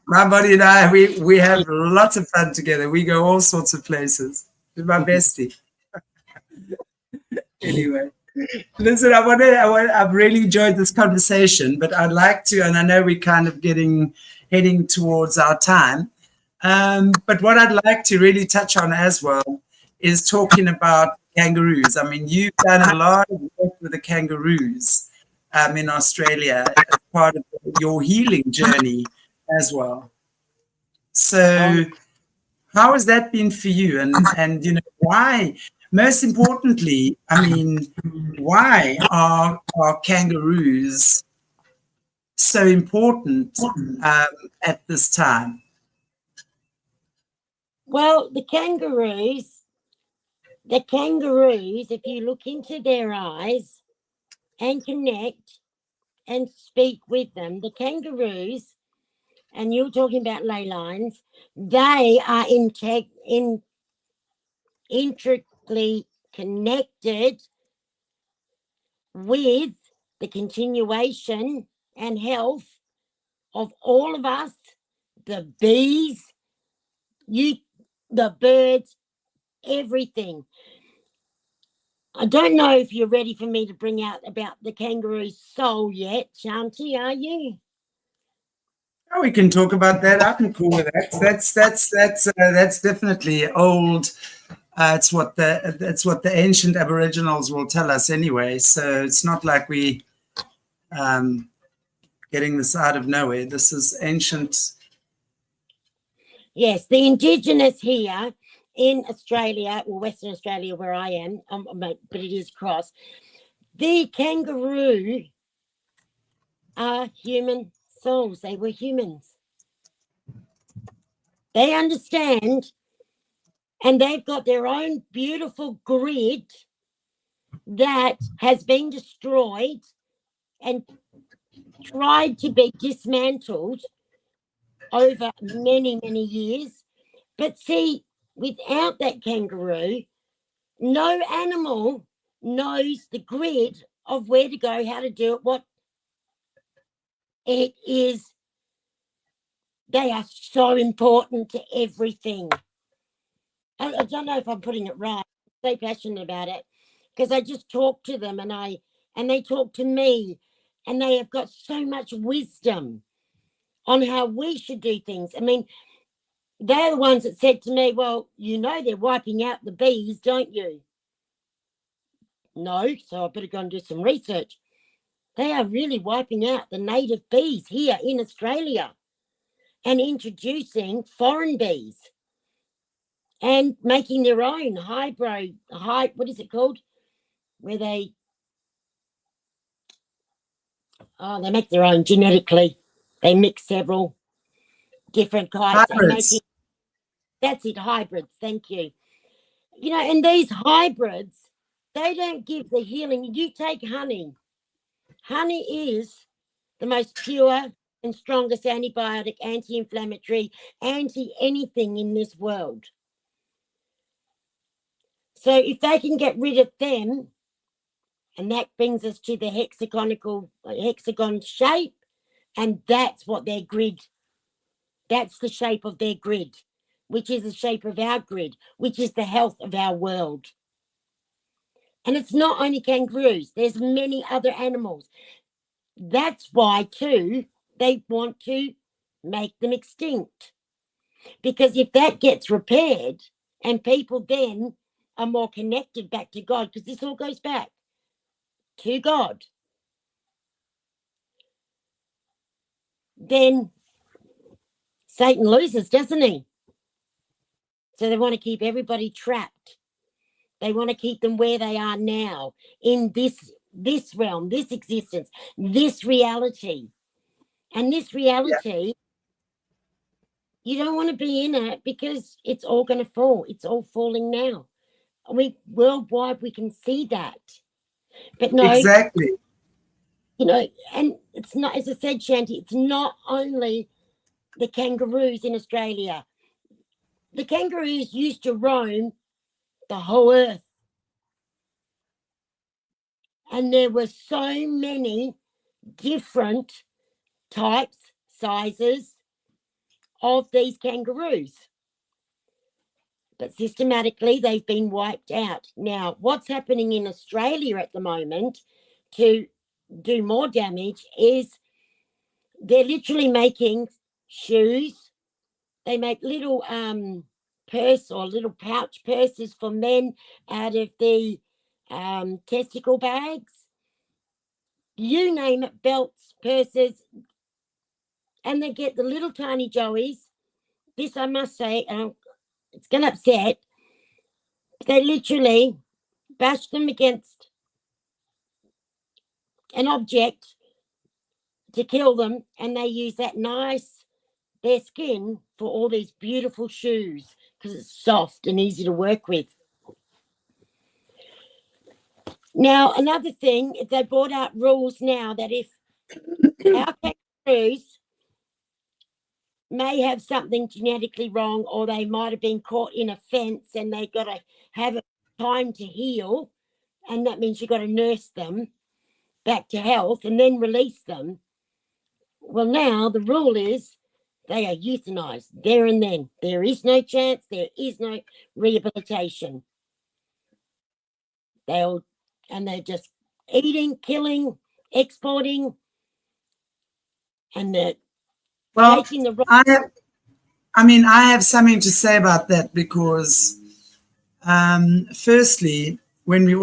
My body and I, we have lots of fun together. We go all sorts of places. With my bestie. Anyway, listen, I've really enjoyed this conversation, but I'd like to, and I know we're kind of heading towards our time. But what I'd like to really touch on as well is talking about kangaroos. I mean, you've done a lot of work with the kangaroos in Australia as part of your healing journey as well. So how has that been for you? And you know, why, most importantly, I mean, why are kangaroos so important at this time? Well, the kangaroos, if you look into their eyes and connect and speak with them, the kangaroos, and you're talking about ley lines, they are intricately connected with the continuation and health of all of us, the bees, the birds, everything. I don't know if you're ready for me to bring out about the kangaroo's soul yet, Shanti, are you? Oh, we can talk about that. I'm cool with that. That's definitely old It's what the ancient Aboriginals will tell us anyway. So it's not like we getting this out of nowhere. This is ancient. Yes, the Indigenous here in Australia, or Western Australia, where I am, but it is across. The kangaroo are human souls. They were humans. They understand, and they've got their own beautiful grid that has been destroyed and tried to be dismantled over many, many years. But see, without that kangaroo, no animal knows the grid of where to go, how to do it, what it is. They are so important to everything. I don't know if I'm putting it right. I'm so passionate about it because I just talk to them and they talk to me, and they have got so much wisdom on how we should do things. I mean, they're the ones that said to me, well, you know they're wiping out the bees, don't you? No, so I better go and do some research. They are really wiping out the native bees here in Australia and introducing foreign bees and making their own what is it called? Where they make their own genetically. They mix several different types and make it. That's it, hybrids. Thank you. You know, and these hybrids, they don't give the healing. You take honey. Honey is the most pure and strongest antibiotic, anti-inflammatory, anti-anything in this world. So if they can get rid of them, and that brings us to the hexagon shape, and that's what their grid, that's the shape of their grid, which is the shape of our grid, which is the health of our world. And it's not only kangaroos, there's many other animals. That's why, too, they want to make them extinct. Because if that gets repaired and people then are more connected back to God, because this all goes back to God, then Satan loses, doesn't he? So they want to keep everybody trapped. They want to keep them where they are now, in this realm, this existence, this reality. And this reality, you don't want to be in it because it's all going to fall. It's all falling now. Worldwide, we can see that. But no, exactly. You know, and it's not, as I said, Shanti, it's not only the kangaroos in Australia. The kangaroos used to roam the whole earth. And there were so many different types, sizes of these kangaroos. But systematically, they've been wiped out. Now, what's happening in Australia at the moment to do more damage is they're literally making shoes. They make little purse or little pouch purses for men out of the testicle bags. You name it, belts, purses. And they get the little tiny joeys. This, I must say, it's going to upset. They literally bash them against an object to kill them, and they use their skin for all these beautiful shoes because it's soft and easy to work with. Now, another thing, they brought out rules now that if our kangaroos may have something genetically wrong, or they might have been caught in a fence and they've got to have time to heal, and that means you've got to nurse them back to health and then release them. Well, now the rule is they are euthanized there and then. There is no chance, there is no rehabilitation. They're just eating, killing, exporting, and they're taking the I have something to say about that because Firstly, when we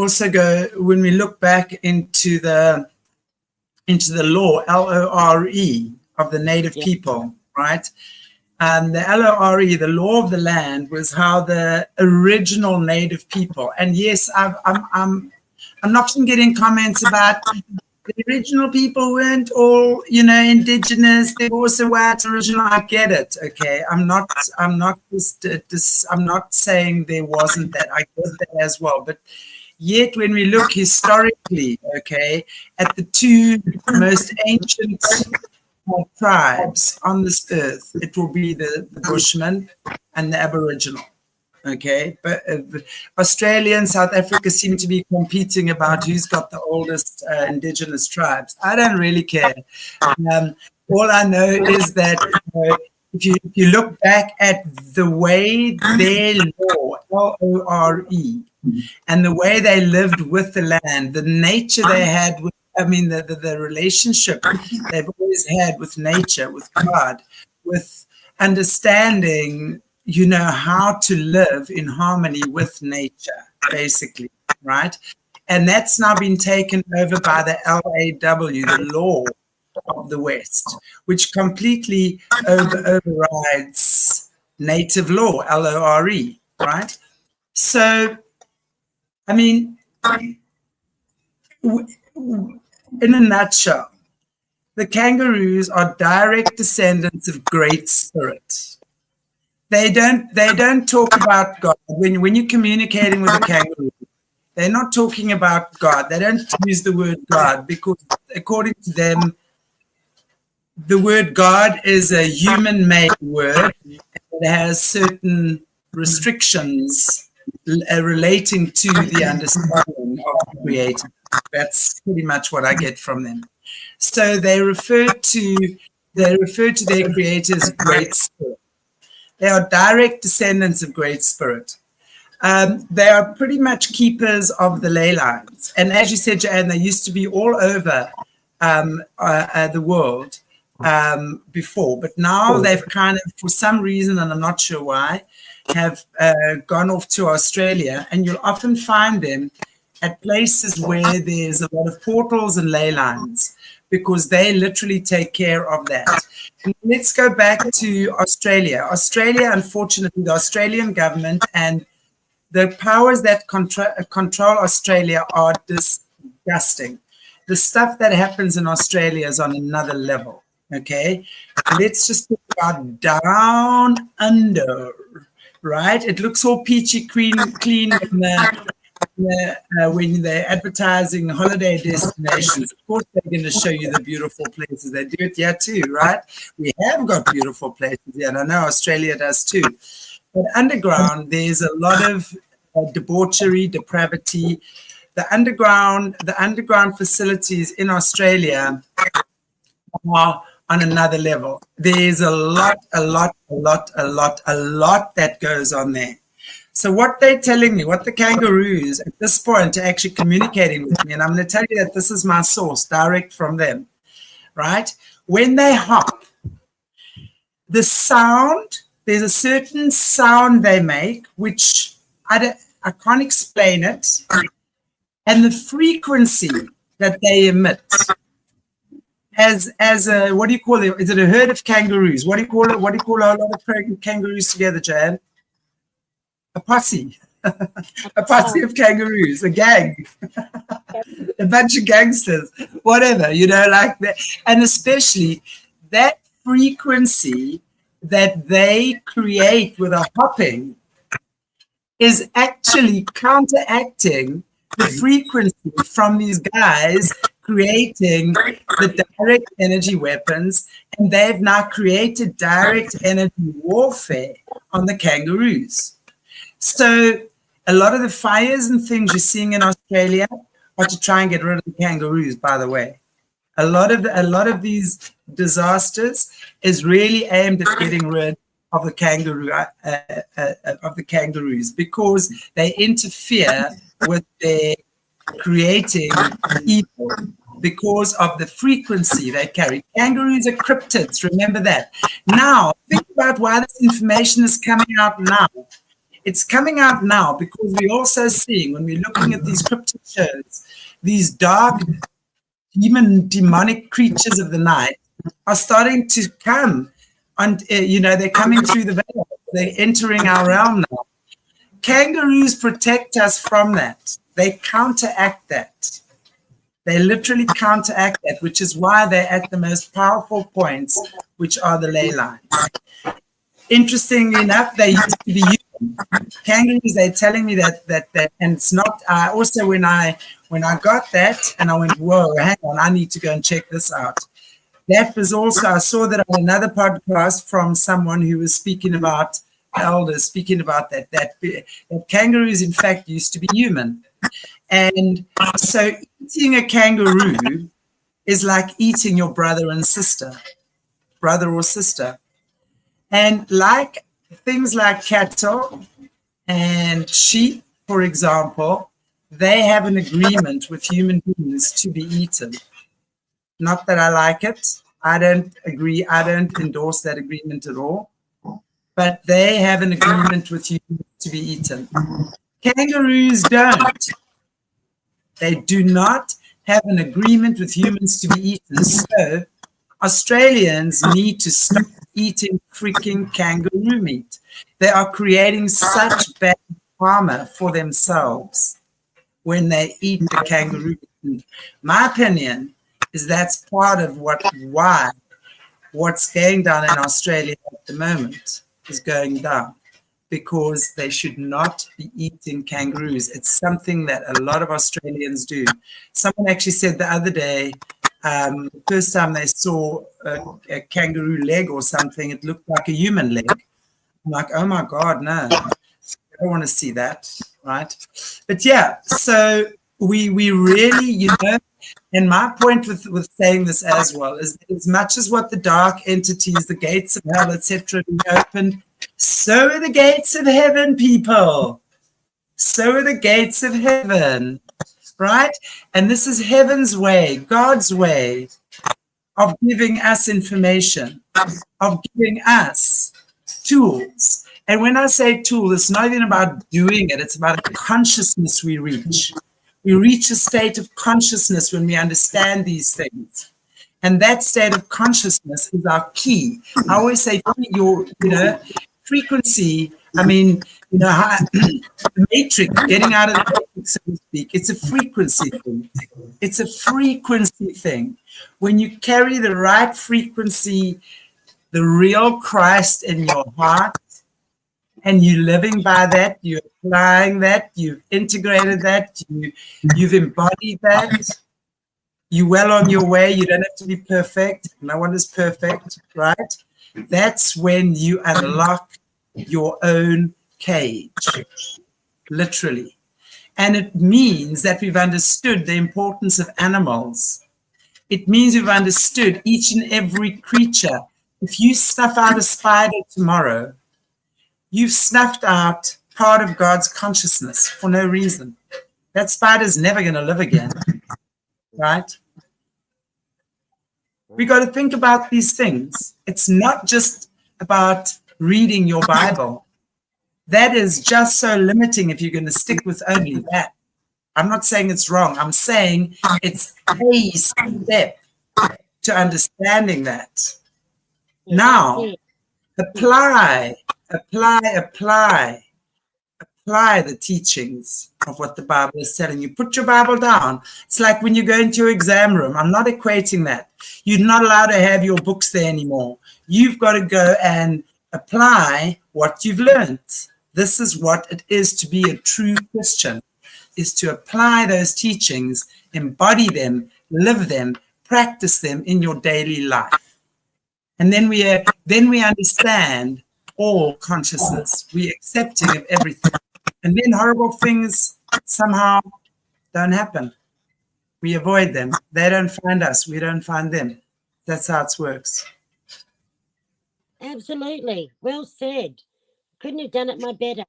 look back into the law, LORE, of the native people, right? The LORE, the law of the land, was how the original native people, and yes, I'm often getting comments about the original people weren't all, indigenous. They were also white original. I get it. Okay. I'm not saying there wasn't that. I get that as well. But yet when we look historically, okay, at the two most ancient tribes on this earth, it will be the Bushmen and the Aboriginal. Okay, but Australia and South Africa seem to be competing about who's got the oldest indigenous tribes. I don't really care. All I know is that if you look back at the way their law, LORE, and the way they lived with the land, the nature they had with, the relationship they've always had with nature, with God, with understanding, how to live in harmony with nature, basically, right? And that's now been taken over by the LAW, the law of the West, which completely overrides native law, LORE, right? So, in a nutshell, the kangaroos are direct descendants of Great Spirit. They don't talk about God. When you're communicating with a kangaroo, they're not talking about God. They don't use the word God because, according to them, the word God is a human-made word. It has certain restrictions relating to the understanding of the Creator. That's pretty much what I get from them. So they refer to their Creator as Great Spirit. They are direct descendants of Great Spirit. They are pretty much keepers of the ley lines. And as you said, Joanne, they used to be all over the world before. But now they've kind of, for some reason, and I'm not sure why, have gone off to Australia. And you'll often find them at places where there's a lot of portals and ley lines, because they literally take care of that. And let's go back to Australia. Australia, unfortunately, the Australian government and the powers that control Australia are disgusting. The stuff that happens in Australia is on another level, okay? Let's just talk about down under, right? It looks all peachy clean when they're advertising holiday destinations. Of course, they're going to show you the beautiful places. They do it here too, right? We have got beautiful places here, and I know Australia does too. But underground, there's a lot of debauchery, depravity. The underground facilities in Australia are on another level. There's a lot that goes on there. So what they're telling me, what the kangaroos at this point are actually communicating with me, and I'm going to tell you that this is my source, direct from them, right? When they hop, the sound, there's a certain sound they make, which I can't explain it, and the frequency that they emit as a, what do you call it? Is it a herd of kangaroos? What do you call it? What do you call a lot of kangaroos together, Jan? A posse. A posse of kangaroos, a gang, a bunch of gangsters, whatever, like that. And especially that frequency that they create with a hopping is actually counteracting the frequency from these guys creating the direct energy weapons, and they've now created direct energy warfare on the kangaroos. So a lot of the fires and things you're seeing in Australia are to try and get rid of the kangaroos, by the way. A lot of these disasters is really aimed at getting rid of the kangaroos, because they interfere with their creating evil because of the frequency they carry. Kangaroos are cryptids, remember that. Now, think about why this information is coming out now. It's coming out now because we're also seeing, when we're looking at these cryptid shows, these dark demonic creatures of the night are starting to come, and they're coming through the veil. They're entering our realm now. Kangaroos protect us from that. They counteract that. They literally counteract that, which is why they're at the most powerful points, which are the ley lines. Interestingly enough, they used to be human. Kangaroos, they're telling me that, and it's not. Also, when I got that, and I went, whoa, hang on, I need to go and check this out. That was also, I saw that on another podcast from someone who was speaking about elders, speaking about that kangaroos, in fact, used to be human. And so eating a kangaroo is like eating your brother or sister. And like things like cattle and sheep, for example, they have an agreement with human beings to be eaten. Not that I like it. I don't agree. I don't endorse that agreement at all. But they have an agreement with humans to be eaten. Kangaroos don't. They do not have an agreement with humans to be eaten. So Australians need to stop eating freaking kangaroo meat. They are creating such bad karma for themselves when they eat the kangaroo meat. My opinion is that's part of what's going down in Australia at the moment is going down, because they should not be eating kangaroos. It's something that a lot of Australians do. Someone actually said the other day, the first time they saw a kangaroo leg or something, it looked like a human leg. I'm like, oh my God, no, I don't want to see that, right? But yeah, so we really, and my point with saying this as well is that as much as what the dark entities, the gates of hell, etc., be opened, so are the gates of heaven, people. So are the gates of heaven, right? And this is heaven's way, God's way of giving us information, of giving us tools. And when I say tool, it's not even about doing it. It's about a consciousness we reach. We reach a state of consciousness when we understand these things. And that state of consciousness is our key. I always say, your, frequency, the matrix, getting out of the matrix, so to speak, it's a frequency thing. It's a frequency thing. When you carry the right frequency, the real Christ in your heart, and you're living by that, you're applying that, you've integrated that, you've embodied that, you're well on your way, you don't have to be perfect, no one is perfect, right? That's when you unlock your own cage, literally. And it means that we've understood the importance of animals. It means we've understood each and every creature. If you snuff out a spider tomorrow, you've snuffed out part of God's consciousness for no reason. That spider's never going to live again, right? We got to think about these things. It's not just about reading your Bible. That is just so limiting if you're going to stick with only that. I'm not saying it's wrong. I'm saying it's a step to understanding that. Now, apply the teachings of what the Bible is telling you. Put your Bible down. It's like when you go into your exam room. I'm not equating that. You're not allowed to have your books there anymore. You've got to go and apply what you've learned. This is what it is to be a true Christian, is to apply those teachings, embody them, live them, practice them in your daily life. And then we understand all consciousness. We're accepting of everything. And then horrible things somehow don't happen. We avoid them. They don't find us. We don't find them. That's how it works. Absolutely. Well said. Couldn't have done it my better.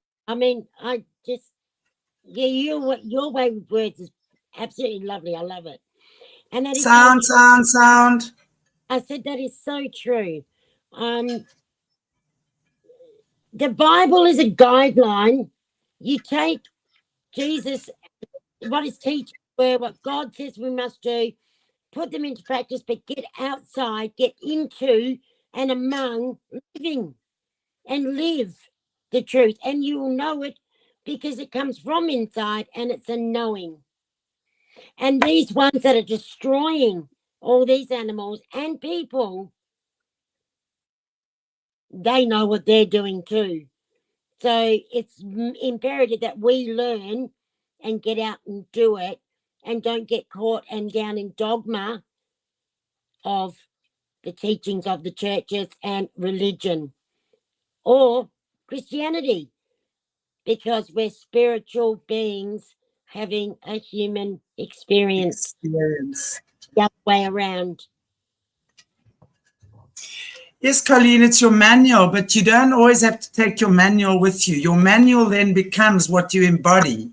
Your way with words is absolutely lovely. I love it. And that is sound. I said that is so true. The Bible is a guideline you take Jesus, what his teachings were, what God says we must do, put them into practice, but get outside, get into and among living and live the truth. And you will know it because it comes from inside and it's a knowing. And these ones that are destroying all these animals and people, they know what they're doing too. So it's imperative that we learn and get out and do it and don't get caught and down in dogma of the teachings of the churches and religion or Christianity, because we're spiritual beings having a human experience. The other way around. Yes, Colleen, it's your manual, but you don't always have to take your manual with you. Your manual then becomes what you embody.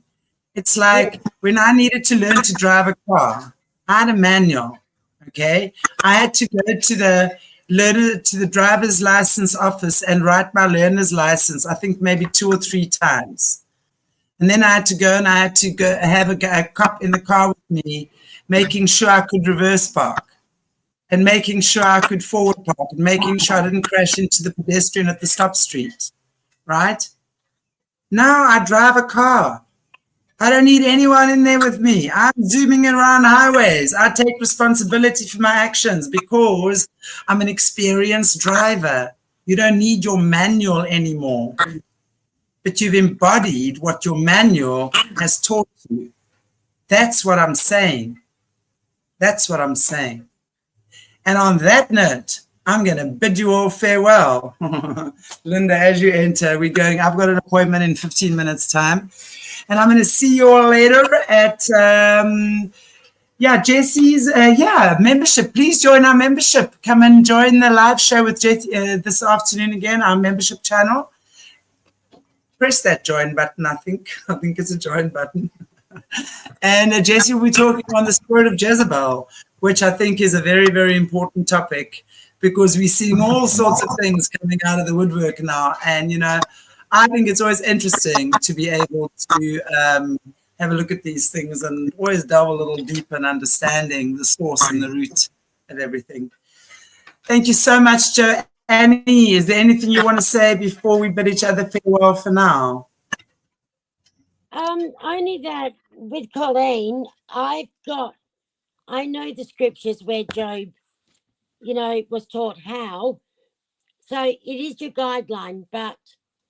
It's like when I needed to learn to drive a car, I had a manual, okay? I had to go to the driver's license office and write my learner's license, I think maybe 2 or 3 times. And then I had to go have a cop in the car with me, making sure I could reverse park and making sure I could forward park and making sure I didn't crash into the pedestrian at the stop street, right? Now I drive a car. I don't need anyone in there with me. I'm zooming around highways. I take responsibility for my actions because I'm an experienced driver. You don't need your manual anymore, but you've embodied what your manual has taught you. That's what I'm saying. That's what I'm saying. And on that note, I'm going to bid you all farewell. Linda, as you enter, I've got an appointment in 15 minutes time. And I'm going to see you all later at, Jesse's, membership. Please join our membership. Come and join the live show with Jesse this afternoon again, our membership channel. Press that join button, I think. I think it's a join button. And Jesse will be talking on the spirit of Jezebel, which I think is a very, very important topic because we're seeing all sorts of things coming out of the woodwork now. And, I think it's always interesting to be able to have a look at these things and always delve a little deeper in understanding the source and the root of everything. Thank you so much, Joe. Annie, is there anything you want to say before we bid each other farewell for now? Only that with Colleen, I know the scriptures where Job, was taught how. So it is your guideline, but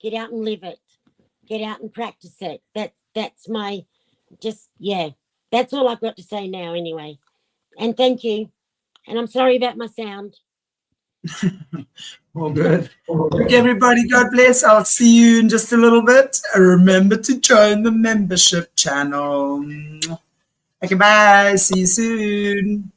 get out and live it. Get out and practice it. That's my, that's all I've got to say now anyway. And thank you. And I'm sorry about my sound. All good. Okay, everybody, God bless. I'll see you in just a little bit. Remember to join the membership channel. Okay, bye. See you soon.